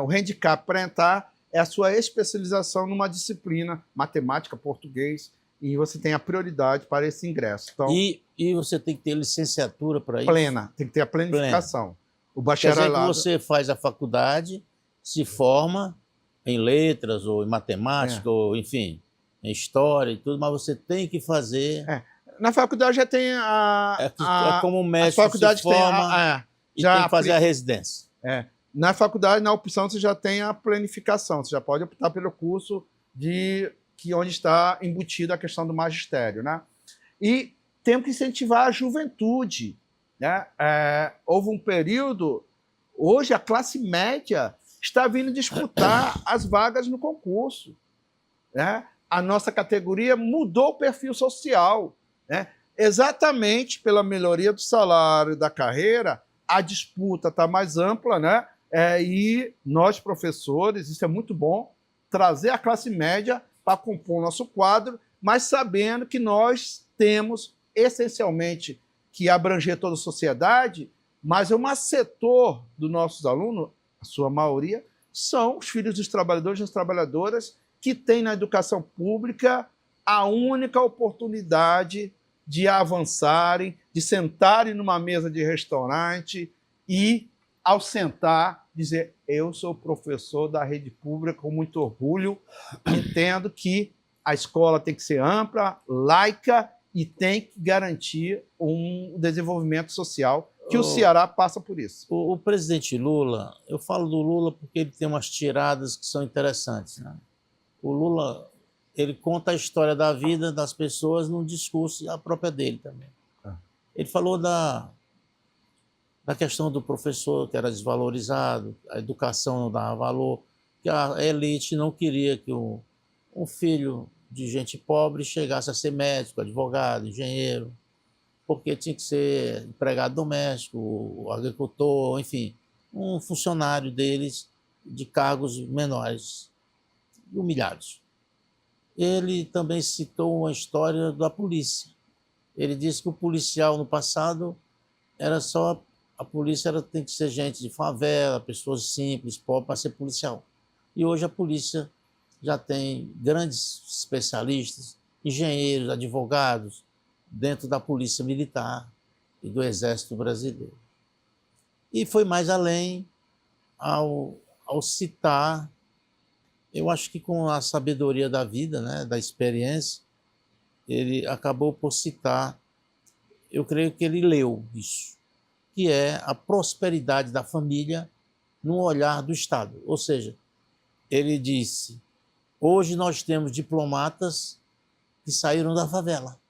o handicap para entrar é a sua especialização numa disciplina, matemática, português, e você tem a prioridade para esse ingresso. Então, e você tem que ter licenciatura para isso? Plena, tem que ter a planificação. O Quer dizer que bacharelado... você faz a faculdade, se forma em letras, ou em matemática, ou enfim, em história e tudo, mas você tem que fazer... Na faculdade já tem é como o médico se forma e tem que fazer a residência. Na faculdade, na opção, você já tem a planificação, você já pode optar pelo curso onde está embutida a questão do magistério, né? E temos que incentivar a juventude, né? Houve um período, hoje a classe média está vindo disputar as vagas no concurso, né? A nossa categoria mudou o perfil social, né? Exatamente pela melhoria do salário, da carreira, a disputa está mais ampla, né? E nós, professores, isso é muito bom, trazer a classe média para compor o nosso quadro, mas sabendo que nós temos, essencialmente, que abranger toda a sociedade, mas um setor dos nossos alunos, a sua maioria, são os filhos dos trabalhadores e das trabalhadoras que têm na educação pública a única oportunidade de avançarem, de sentarem numa mesa de restaurante e, ao sentar, dizer: eu sou professor da rede pública com muito orgulho, entendo que a escola tem que ser ampla, laica e tem que garantir um desenvolvimento social, que o Ceará passa por isso. O presidente Lula, eu falo do Lula porque ele tem umas tiradas que são interessantes, né? O Lula, ele conta a história da vida das pessoas num discurso, a própria dele também. Ele falou da questão do professor, que era desvalorizado, a educação não dava valor, que a elite não queria que um filho de gente pobre chegasse a ser médico, advogado, engenheiro, porque tinha que ser empregado doméstico, agricultor, enfim, um funcionário deles de cargos menores, humilhados. Ele também citou uma história da polícia. Ele disse que o policial no passado era só... A polícia tem que ser gente de favela, pessoas simples, pobres, para ser policial. E hoje a polícia já tem grandes especialistas, engenheiros, advogados, dentro da polícia militar e do Exército Brasileiro. E foi mais além ao citar, eu acho que com a sabedoria da vida, né, da experiência, ele acabou por citar, eu creio que ele leu isso, que é a prosperidade da família no olhar do Estado. Ou seja, ele disse: hoje nós temos diplomatas que saíram da favela,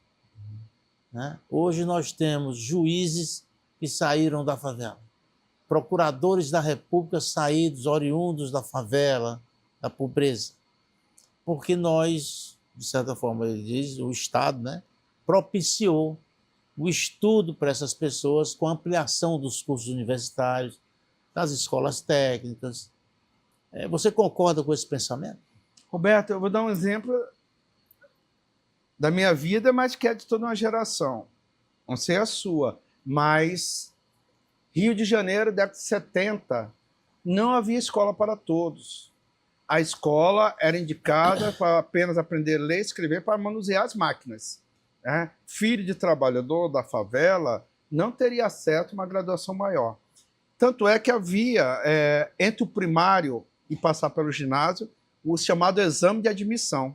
né? Hoje nós temos juízes que saíram da favela, procuradores da República saídos, oriundos da favela, da pobreza. Porque nós, de certa forma, ele diz, o Estado, né, propiciou o estudo para essas pessoas com a ampliação dos cursos universitários, das escolas técnicas. Você concorda com esse pensamento? Roberto, eu vou dar um exemplo da minha vida, mas que é de toda uma geração. Não sei a sua, mas Rio de Janeiro, década de 70, não havia escola para todos. A escola era indicada para apenas aprender a ler e escrever, para manusear as máquinas. Filho de trabalhador da favela não teria acesso a uma graduação maior. Tanto é que havia, entre o primário e passar pelo ginásio, o chamado exame de admissão.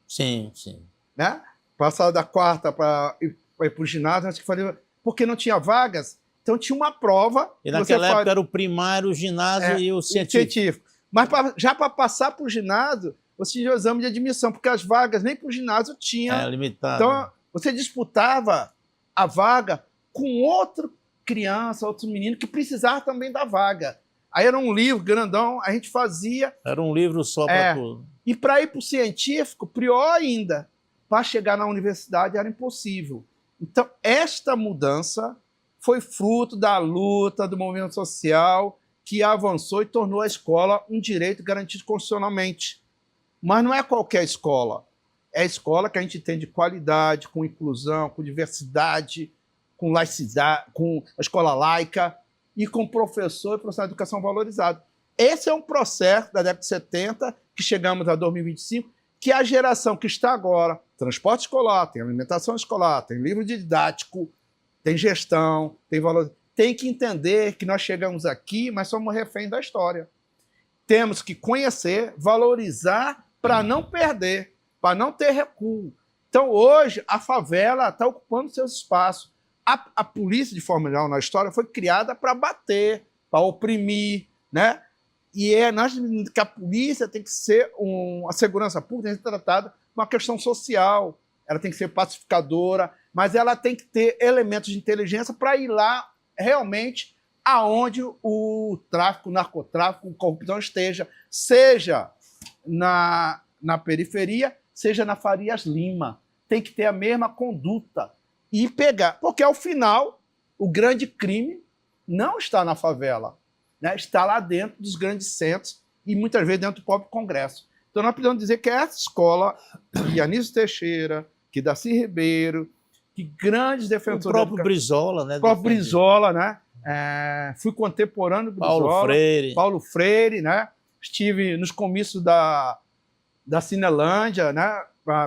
Sim, sim. Né? Passar da quarta para ir para o ginásio, acho que faria, porque não tinha vagas, então tinha uma prova. E naquela época era o primário, o ginásio e o científico. Mas já para passar para o ginásio, você tinha o exame de admissão, porque as vagas nem para o ginásio tinha. É limitado. Então, você disputava a vaga com outra criança, outro menino que precisava também da vaga. Aí era um livro grandão, a gente fazia. Era um livro só para tudo. E para ir para o científico, pior ainda, para chegar na universidade era impossível. Então, esta mudança foi fruto da luta do movimento social que avançou e tornou a escola um direito garantido constitucionalmente. Mas não é qualquer escola. É a escola que a gente tem de qualidade, com inclusão, com diversidade, com laicidade, com a escola laica e com professor e profissional de educação valorizado. Esse é um processo da década de 70, que chegamos a 2025, que a geração que está agora, transporte escolar, tem alimentação escolar, tem livro didático, tem gestão, tem valor, tem que entender que nós chegamos aqui, mas somos refém da história. Temos que conhecer, valorizar para não perder, para não ter recuo. Então, hoje, a favela está ocupando seus espaços. A polícia, de forma geral, na história, foi criada para bater, para oprimir, né? E nós que a polícia tem que ser a segurança pública tem que ser tratada uma questão social. Ela tem que ser pacificadora, mas ela tem que ter elementos de inteligência para ir lá realmente aonde o tráfico, o narcotráfico, a corrupção esteja, seja na periferia, seja na Farias Lima. Tem que ter a mesma conduta e pegar, porque ao final o grande crime não está na favela, né? Está lá dentro dos grandes centros e muitas vezes dentro do próprio Congresso. Então nós podemos dizer que essa escola, que Anísio Teixeira, que Darcy Ribeiro, que grandes defensores... O próprio Brizola, né? O próprio Brizola, né? Fui contemporâneo do Brizola. Paulo Freire, né? Estive nos comícios da Cinelândia, né?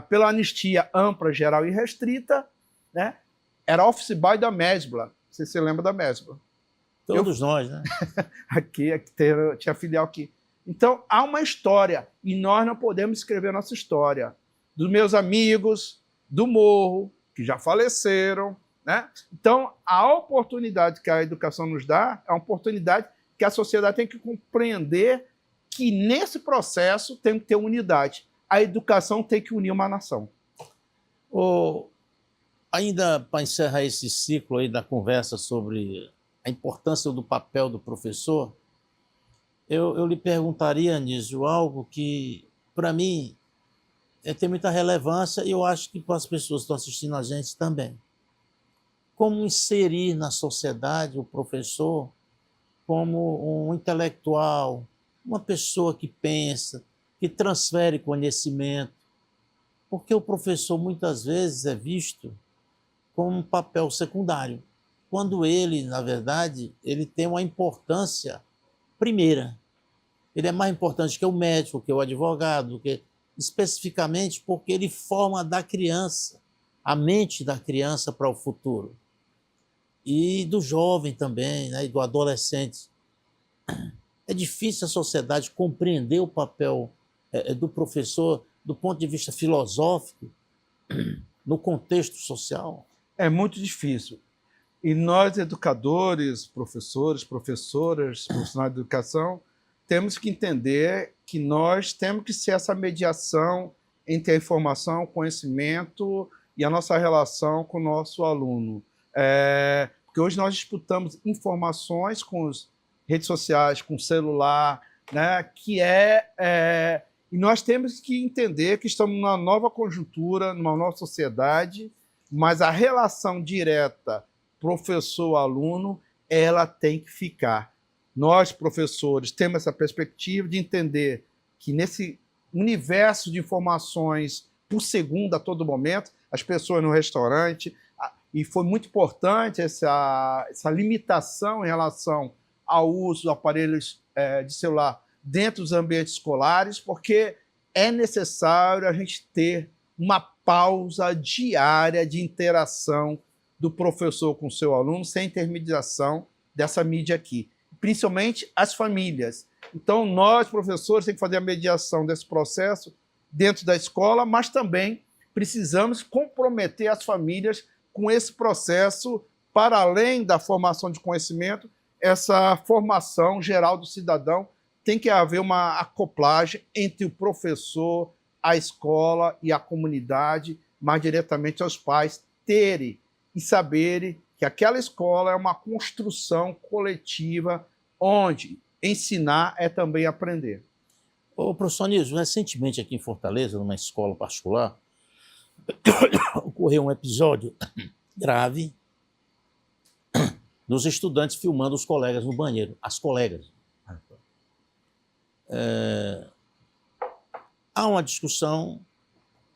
Pela anistia ampla, geral e restrita, né? Era office boy da Mesbla. Não sei se você lembra da Mesbla. Todos nós, né? aqui tinha filial aqui. Então, há uma história, e nós não podemos escrever a nossa história. Dos meus amigos, do Morro, que já faleceram, né? Então, a oportunidade que a educação nos dá é uma oportunidade que a sociedade tem que compreender que nesse processo tem que ter unidade. A educação tem que unir uma nação. Ainda para encerrar esse ciclo aí da conversa sobre a importância do papel do professor, eu lhe perguntaria, Anísio, algo que, para mim, tem muita relevância e eu acho que para as pessoas que estão assistindo a gente também. Como inserir na sociedade o professor como um intelectual, uma pessoa que pensa, que transfere conhecimento, porque o professor muitas vezes é visto como um papel secundário, quando ele, na verdade, ele tem uma importância primeira. Ele é mais importante que o médico, que o advogado, especificamente porque ele forma da criança, a mente da criança para o futuro. E do jovem também, né, e do adolescente. É difícil a sociedade compreender o papel do professor do ponto de vista filosófico, no contexto social. É muito difícil. E nós, educadores, professores, professoras, profissionais de educação, temos que entender que nós temos que ser essa mediação entre a informação, o conhecimento e a nossa relação com o nosso aluno. Porque hoje nós disputamos informações com as redes sociais, com o celular, né, e nós temos que entender que estamos numa nova conjuntura, numa nova sociedade, mas a relação direta professor-aluno, ela tem que ficar. Nós, professores, temos essa perspectiva de entender que nesse universo de informações por segundo a todo momento, as pessoas no restaurante, e foi muito importante essa limitação em relação ao uso de aparelhos de celular dentro dos ambientes escolares, porque é necessário a gente ter uma pausa diária de interação do professor com o seu aluno, sem intermediação dessa mídia aqui, principalmente as famílias. Então, nós, professores, temos que fazer a mediação desse processo dentro da escola, mas também precisamos comprometer as famílias com esse processo, para além da formação de conhecimento, essa formação geral do cidadão. Tem que haver uma acoplagem entre o professor, a escola e a comunidade, mais diretamente aos pais, terem e saberem que aquela escola é uma construção coletiva onde ensinar é também aprender. Ô, professor Anísio, recentemente aqui em Fortaleza, numa escola particular, ocorreu um episódio grave dos estudantes filmando os colegas no banheiro, as colegas. Há uma discussão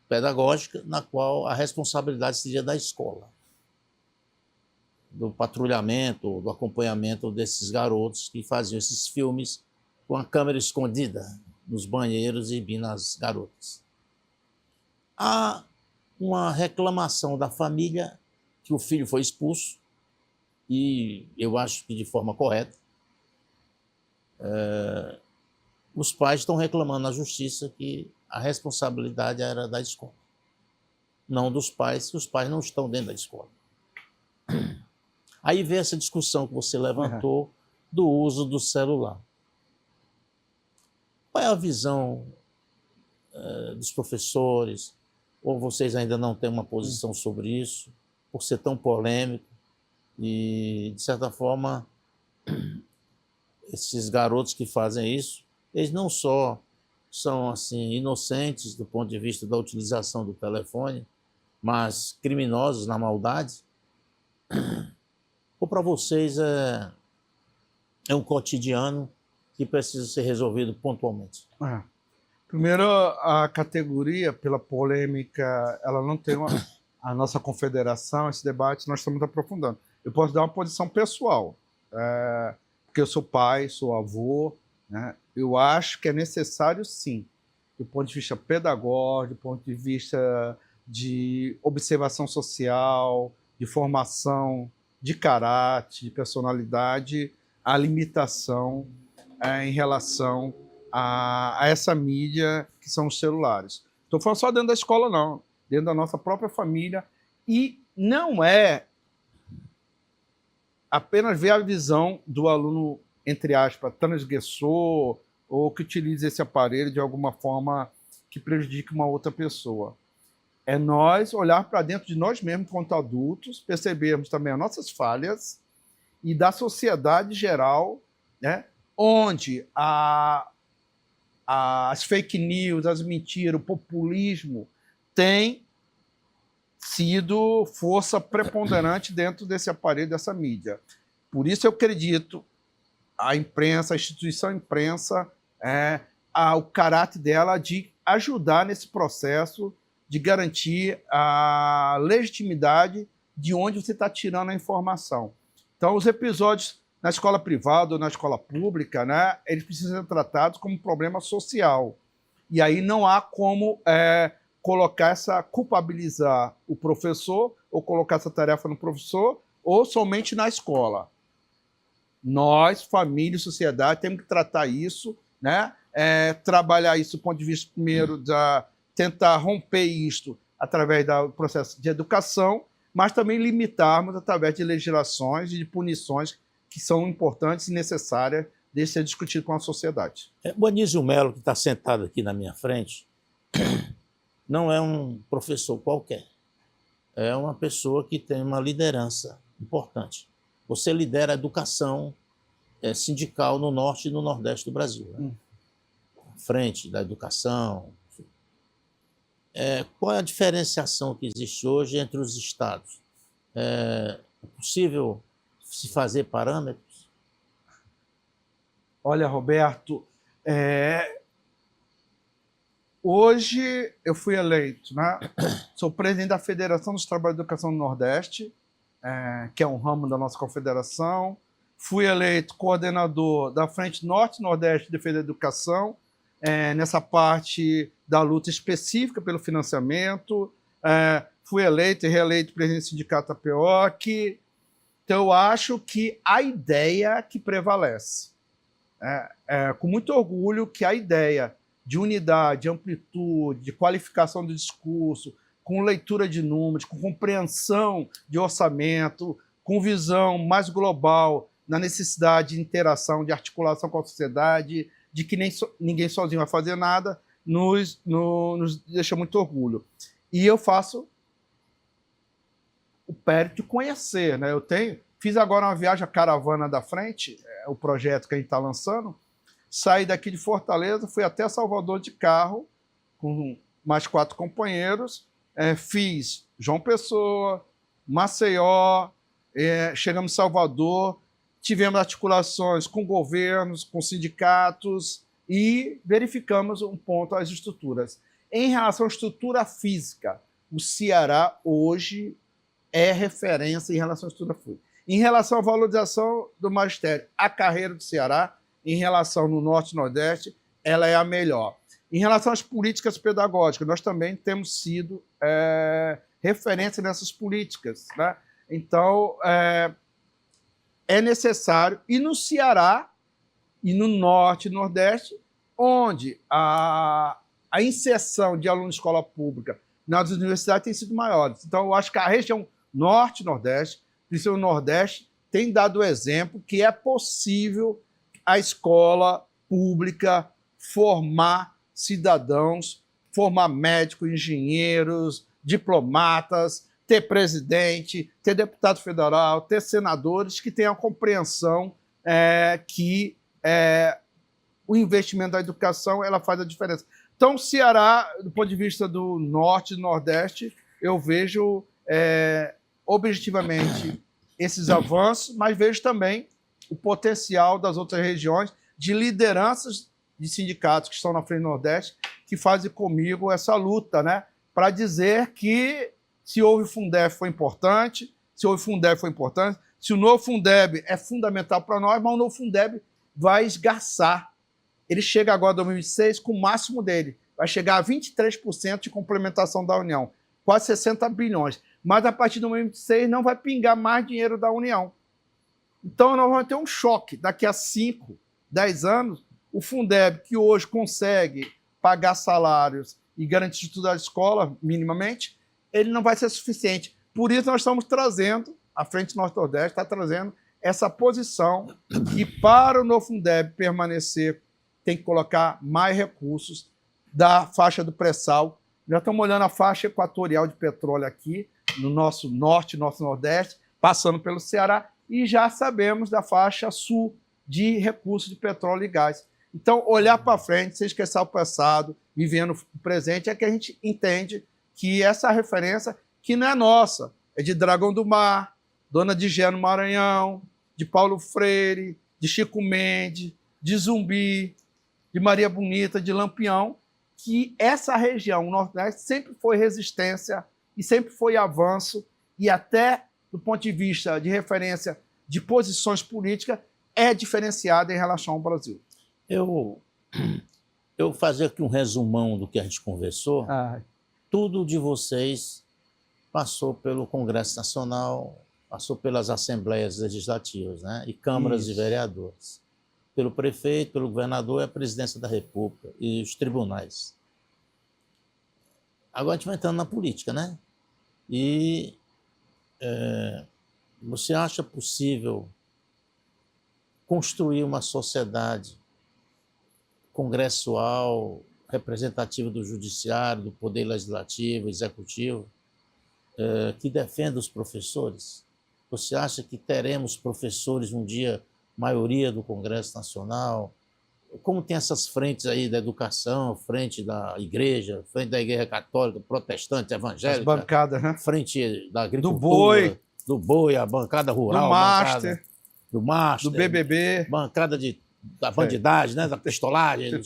pedagógica na qual a responsabilidade seria da escola, do patrulhamento, do acompanhamento desses garotos que faziam esses filmes com a câmera escondida nos banheiros e vindo as garotas. Há uma reclamação da família que o filho foi expulso, e eu acho que de forma correta. Os pais estão reclamando na justiça que a responsabilidade era da escola, não dos pais, que os pais não estão dentro da escola. Aí vem essa discussão que você levantou do uso do celular. Qual é a visão dos professores? Ou vocês ainda não têm uma posição sobre isso, por ser tão polêmico? E, de certa forma, esses garotos que fazem isso, eles não só são assim, inocentes do ponto de vista da utilização do telefone, mas criminosos na maldade? Ou para vocês é um cotidiano que precisa ser resolvido pontualmente? Primeiro, a categoria, pela polêmica, ela não tem a nossa confederação, esse debate nós estamos aprofundando. Eu posso dar uma posição pessoal, porque eu sou pai, sou avô, né? Eu acho que é necessário, sim, do ponto de vista pedagógico, do ponto de vista de observação social, de formação de caráter, de personalidade, a limitação em relação a essa mídia que são os celulares. Estou falando só dentro da escola, não, dentro da nossa própria família, e não é apenas ver a visão do aluno, entre aspas, transgressor, ou que utilize esse aparelho de alguma forma que prejudique uma outra pessoa. É nós olhar para dentro de nós mesmos, enquanto adultos, percebermos também as nossas falhas e da sociedade geral, né, onde as fake news, as mentiras, o populismo tem sido força preponderante dentro desse aparelho, dessa mídia. Por isso eu acredito a imprensa, a instituição imprensa, o caráter dela de ajudar nesse processo de garantir a legitimidade de onde você está tirando a informação. Então, os episódios na escola privada ou na escola pública, né, eles precisam ser tratados como um problema social. E aí não há como culpabilizar o professor ou colocar essa tarefa no professor ou somente na escola. Nós, família e sociedade, temos que tratar isso, né? Trabalhar isso do ponto de vista, primeiro, tentar romper isto através do processo de educação, mas também limitarmos através de legislações e de punições que são importantes e necessárias de ser discutido com a sociedade. O Anísio Melo, que está sentado aqui na minha frente, não é um professor qualquer. É uma pessoa que tem uma liderança importante. Você lidera a educação sindical no norte e no nordeste do Brasil. Né? À frente da educação. Qual é a diferenciação que existe hoje entre os estados? É possível se fazer parâmetros? Olha, Roberto, hoje eu fui eleito, né? Sou presidente da Federação dos Trabalhadores da Educação do Nordeste, que é um ramo da nossa confederação. Fui eleito coordenador da Frente Norte e Nordeste de Defesa da Educação, nessa parte da luta específica pelo financiamento. Fui eleito e reeleito presidente do Sindicato APOC. Então, eu acho que a ideia que prevalece. Com muito orgulho que a ideia de unidade, de amplitude, de qualificação do discurso, com leitura de números, com compreensão de orçamento, com visão mais global na necessidade de interação, de articulação com a sociedade, de que ninguém sozinho vai fazer nada, nos deixa muito orgulho. E eu faço o périto de conhecer, né? Eu tenho Fiz agora uma viagem à Caravana da Frente, o projeto que a gente está lançando. Saí daqui de Fortaleza, fui até Salvador de carro, com mais 4 companheiros. Fiz João Pessoa, Maceió, chegamos em Salvador, tivemos articulações com governos, com sindicatos e verificamos um ponto as estruturas. Em relação à estrutura física, o Ceará hoje é referência em relação à estrutura física. Em relação à valorização do magistério, a carreira do Ceará, em relação no Norte e Nordeste, ela é a melhor. Em relação às políticas pedagógicas, nós também temos sido referência nessas políticas, né? Então, é necessário, e no Ceará, e no Norte e Nordeste, onde a inserção de alunos de escola pública nas universidades tem sido maior. Então, eu acho que a região Norte e Nordeste, principalmente o Nordeste, tem dado o exemplo que é possível a escola pública formar cidadãos, formar médicos, engenheiros, diplomatas, ter presidente, ter deputado federal, ter senadores que tenham a compreensão que o investimento da educação ela faz a diferença. Então, o Ceará, do ponto de vista do Norte e Nordeste, eu vejo objetivamente esses avanços, mas vejo também o potencial das outras regiões de lideranças de sindicatos que estão na frente do Nordeste, que fazem comigo essa luta, né, para dizer que se houve Fundeb foi importante, se houve Fundeb foi importante, se o novo Fundeb é fundamental para nós, mas o novo Fundeb vai esgarçar. Ele chega agora em 2026 com o máximo dele, vai chegar a 23% de complementação da União, quase 60 bilhões. Mas a partir de 2026 não vai pingar mais dinheiro da União. Então nós vamos ter um choque. Daqui a 5, 10 anos, o Fundeb, que hoje consegue pagar salários e garantir tudo da escola, minimamente, ele não vai ser suficiente. Por isso nós estamos trazendo, a Frente Norte-Nordeste está trazendo essa posição que para o novo Fundeb permanecer tem que colocar mais recursos da faixa do pré-sal. Já estamos olhando a faixa equatorial de petróleo aqui, no nosso norte, nosso nordeste, passando pelo Ceará, e já sabemos da faixa sul de recursos de petróleo e gás. Então, olhar para frente, sem esquecer o passado, vivendo o presente, é que a gente entende que essa referência, que não é nossa, é de Dragão do Mar, Dona de Gé no Maranhão, de Paulo Freire, de Chico Mendes, de Zumbi, de Maria Bonita, de Lampião, que essa região, o Nordeste, sempre foi resistência e sempre foi avanço, e até do ponto de vista de referência de posições políticas, é diferenciada em relação ao Brasil. Eu vou fazer aqui um resumão do que a gente conversou. Tudo de vocês passou pelo Congresso Nacional, passou pelas Assembleias Legislativas, né? E câmaras de vereadores. Pelo prefeito, pelo governador e a presidência da República e os tribunais. Agora a gente vai entrando na política, né? E você acha possível construir uma sociedade congressual, representativa do judiciário, do poder legislativo, executivo, que defenda os professores? Você acha que teremos professores um dia, maioria do Congresso Nacional? Como tem essas frentes aí da educação, frente da igreja católica, protestante, evangélica, as bancadas, né? Frente da agricultura, do boi, a bancada rural, do Master, do Master, do BBB, bancada da bandidagem, né? Da pistolagem.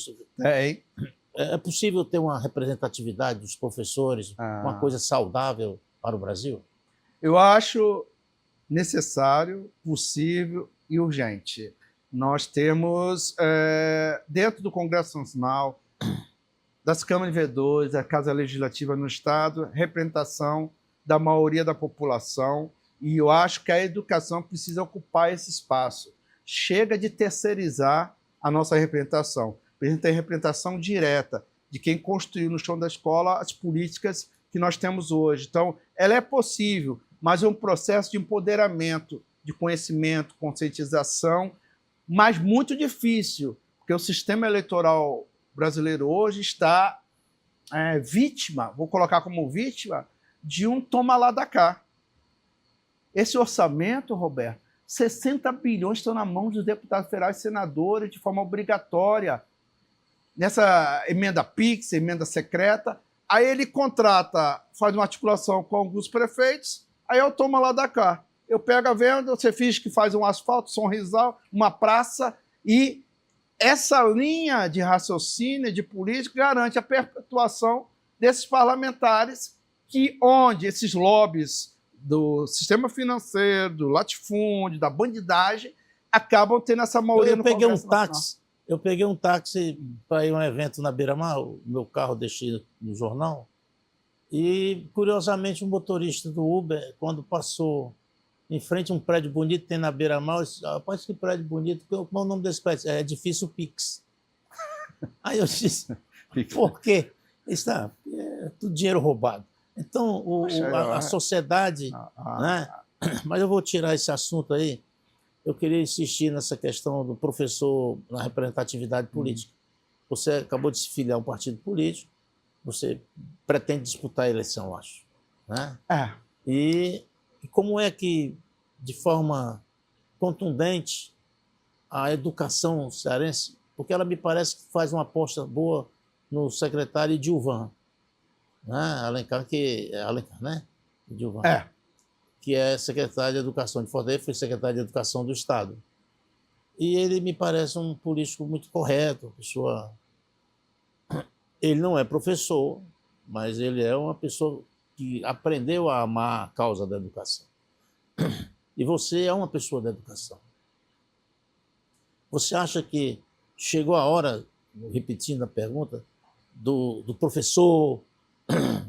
É possível ter uma representatividade dos professores, uma coisa saudável para o Brasil? Eu acho necessário, possível e urgente. Nós temos, dentro do Congresso Nacional, das câmaras de vereadores, da Casa Legislativa no Estado, representação da maioria da população, e eu acho que a educação precisa ocupar esse espaço. Chega de terceirizar a nossa representação. A gente tem representação direta de quem construiu no chão da escola as políticas que nós temos hoje. Então, ela é possível, mas é um processo de empoderamento, de conhecimento, conscientização, mas muito difícil, porque o sistema eleitoral brasileiro hoje está vítima, vou colocar como vítima, de um toma lá da cá. Esse orçamento, Roberto, 60 bilhões estão na mão dos deputados federais e senadores de forma obrigatória. Nessa emenda PIX, emenda secreta, aí ele contrata, faz uma articulação com alguns prefeitos, aí eu tomo lá da cá. Eu pego a venda, você finge que faz um asfalto, Sorrisal, uma praça, e essa linha de raciocínio, de política, garante a perpetuação desses parlamentares onde esses lobbies do sistema financeiro, do latifúndio, da bandidagem, acabam tendo essa maioria no Congresso Nacional. Eu peguei um táxi para ir a um evento na Beira-Mar, o meu carro deixei no jornal, e, curiosamente, o motorista do Uber, quando passou em frente a um prédio bonito que tem na Beira-Mar, eu disse, rapaz, que prédio bonito, qual é o nome desse prédio? É Edifício Pix. Aí eu disse, por quê? Isso é tudo dinheiro roubado. Então, a sociedade... né? Mas eu vou tirar esse assunto aí. Eu queria insistir nessa questão do professor na representatividade política. Você acabou de se filiar a um partido político, você pretende disputar a eleição, eu acho. Né? E como é que, de forma contundente, a educação cearense, porque ela me parece que faz uma aposta boa no secretário Edilvan, né? Alencar, né? Edilvan. Que é secretário de Educação de Fortaleza, foi secretário de Educação do Estado. E ele me parece um político muito correto, pessoa... Ele não é professor, mas ele é uma pessoa que aprendeu a amar a causa da educação. E você é uma pessoa da educação. Você acha que chegou a hora, repetindo a pergunta, do professor,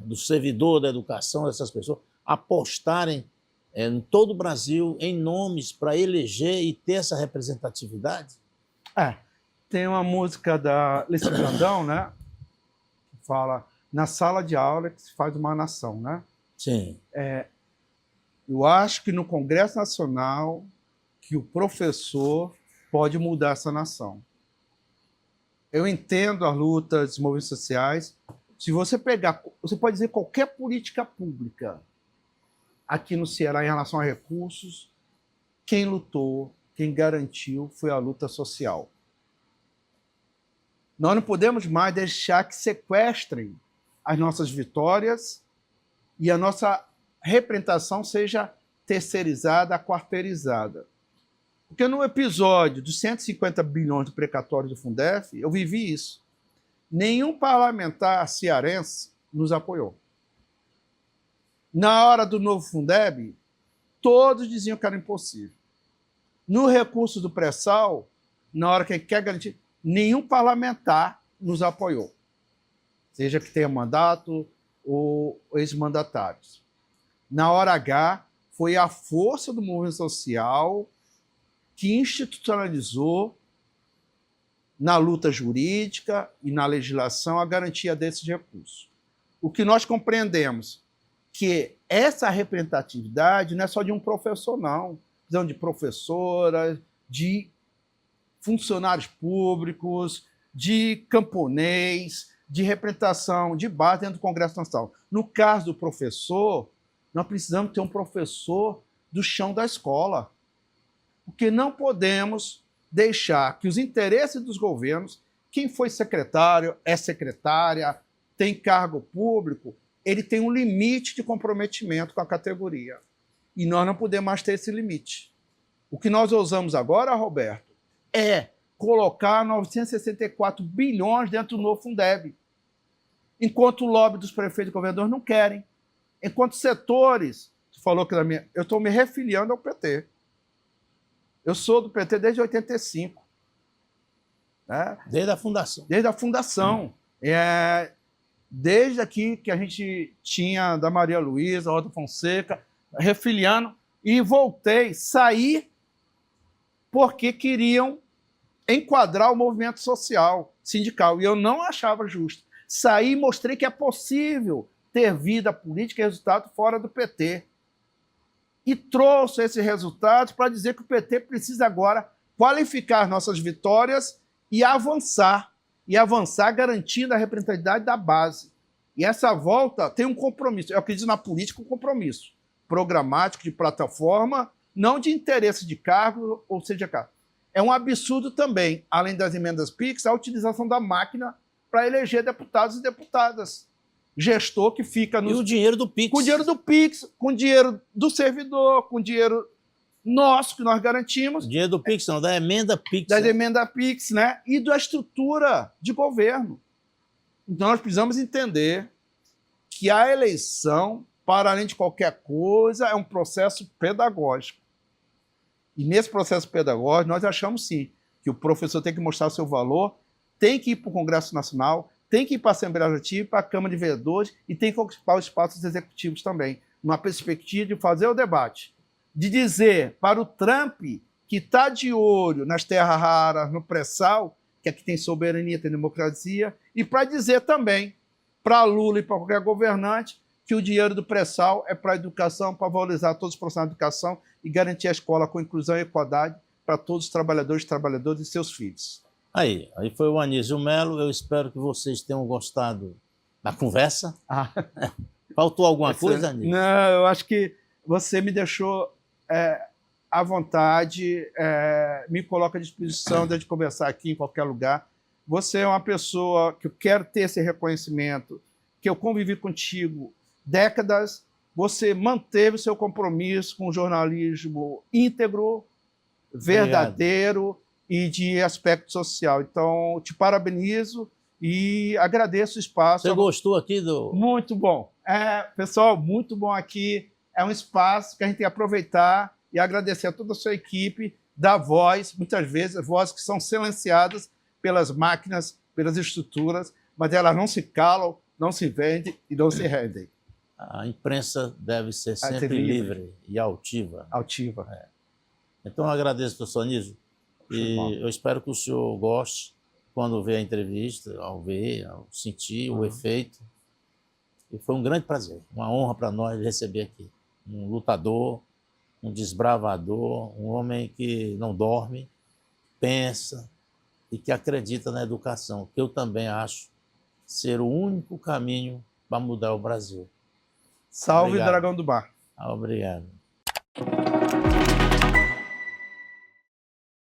do servidor da educação, dessas pessoas, apostarem em todo o Brasil em nomes para eleger e ter essa representatividade? Tem uma música da Alice Brandão, né? Que fala, na sala de aula que se faz uma nação, né? Sim. Eu acho que no Congresso Nacional que o professor pode mudar essa nação. Eu entendo as lutas dos movimentos sociais. Se você pegar, você pode dizer qualquer política pública aqui no Ceará em relação a recursos, quem lutou, quem garantiu foi a luta social. Nós não podemos mais deixar que sequestrem as nossas vitórias e a nossa representação seja terceirizada, quarteirizada. Porque no episódio dos 150 bilhões do precatório do Fundef, eu vivi isso. Nenhum parlamentar cearense nos apoiou. Na hora do novo Fundeb, todos diziam que era impossível. No recurso do pré-sal, na hora que a gente quer garantir, nenhum parlamentar nos apoiou. Seja que tenha mandato ou ex-mandatários. Na hora H, foi a força do movimento social que institucionalizou na luta jurídica e na legislação a garantia desses recursos. O que nós compreendemos que essa representatividade não é só de um professor, não. Precisamos de professoras, de funcionários públicos, de camponês, de representação de base dentro do Congresso Nacional. No caso do professor, nós precisamos ter um professor do chão da escola, porque não podemos deixar que os interesses dos governos, quem foi secretário, é secretária, tem cargo público, ele tem um limite de comprometimento com a categoria. E nós não podemos mais ter esse limite. O que nós ousamos agora, Roberto, é colocar 964 bilhões dentro do novo Fundeb, enquanto o lobby dos prefeitos e governadores não querem. Enquanto setores, você falou que eu estou me refiliando ao PT. Eu sou do PT desde 85. Né? Desde a fundação. Desde a fundação. Desde aqui que a gente tinha da Maria Luísa, Otto Fonseca, refiliando, e voltei, saí porque queriam enquadrar o movimento social, sindical, e eu não achava justo. Saí e mostrei que é possível ter vida política e resultado fora do PT. E trouxe esses resultados para dizer que o PT precisa agora qualificar nossas vitórias e avançar garantindo a representatividade da base. E essa volta tem um compromisso. Eu acredito na política, um compromisso. O programático, de plataforma, não de interesse de cargo, ou seja, cargo. É um absurdo também, além das emendas PIX, a utilização da máquina para eleger deputados e deputadas. Gestor que fica no... E o dinheiro do PIX. Com o dinheiro do PIX, com o dinheiro do servidor, com o dinheiro nosso que nós garantimos. O dinheiro do PIX, não, da emenda PIX. Da emenda PIX, né? E da estrutura de governo. Então nós precisamos entender que a eleição, para além de qualquer coisa, é um processo pedagógico. E nesse processo pedagógico, nós achamos sim que o professor tem que mostrar o seu valor, tem que ir para o Congresso Nacional, tem que ir para a Assembleia Legislativa, para a Câmara de Vereadores e tem que ocupar os espaços executivos também, numa perspectiva de fazer o debate, de dizer para o Trump, que está de olho nas terras raras, no pré-sal, que aqui tem soberania, tem democracia, e para dizer também para Lula e para qualquer governante que o dinheiro do pré-sal é para a educação, para valorizar todos os profissionais de educação e garantir a escola com inclusão e equidade para todos os trabalhadores e seus filhos. Aí foi o Anísio Melo. Eu espero que vocês tenham gostado da conversa. Faltou alguma coisa, Anísio? Não, eu acho que você me deixou à vontade, me coloca à disposição de conversar aqui em qualquer lugar. Você é uma pessoa que eu quero ter esse reconhecimento, que eu convivi contigo décadas, você manteve o seu compromisso com o jornalismo íntegro, verdadeiro e de aspecto social. Então, te parabenizo e agradeço o espaço. Você gostou aqui do... Muito bom. Pessoal, muito bom aqui. É um espaço que a gente tem que aproveitar e agradecer a toda a sua equipe, dar voz, muitas vezes, vozes que são silenciadas pelas máquinas, pelas estruturas, mas elas não se calam, não se vendem e não se rendem. A imprensa deve ser sempre livre e altiva. Altiva. Então, eu agradeço, professor Anísio, e eu espero que o senhor goste quando ver a entrevista, ao ver, ao sentir o efeito. E foi um grande prazer, uma honra para nós receber aqui um lutador, um desbravador, um homem que não dorme, pensa e que acredita na educação, que eu também acho ser o único caminho para mudar o Brasil. Salve, Obrigado. Dragão do Mar. Obrigado.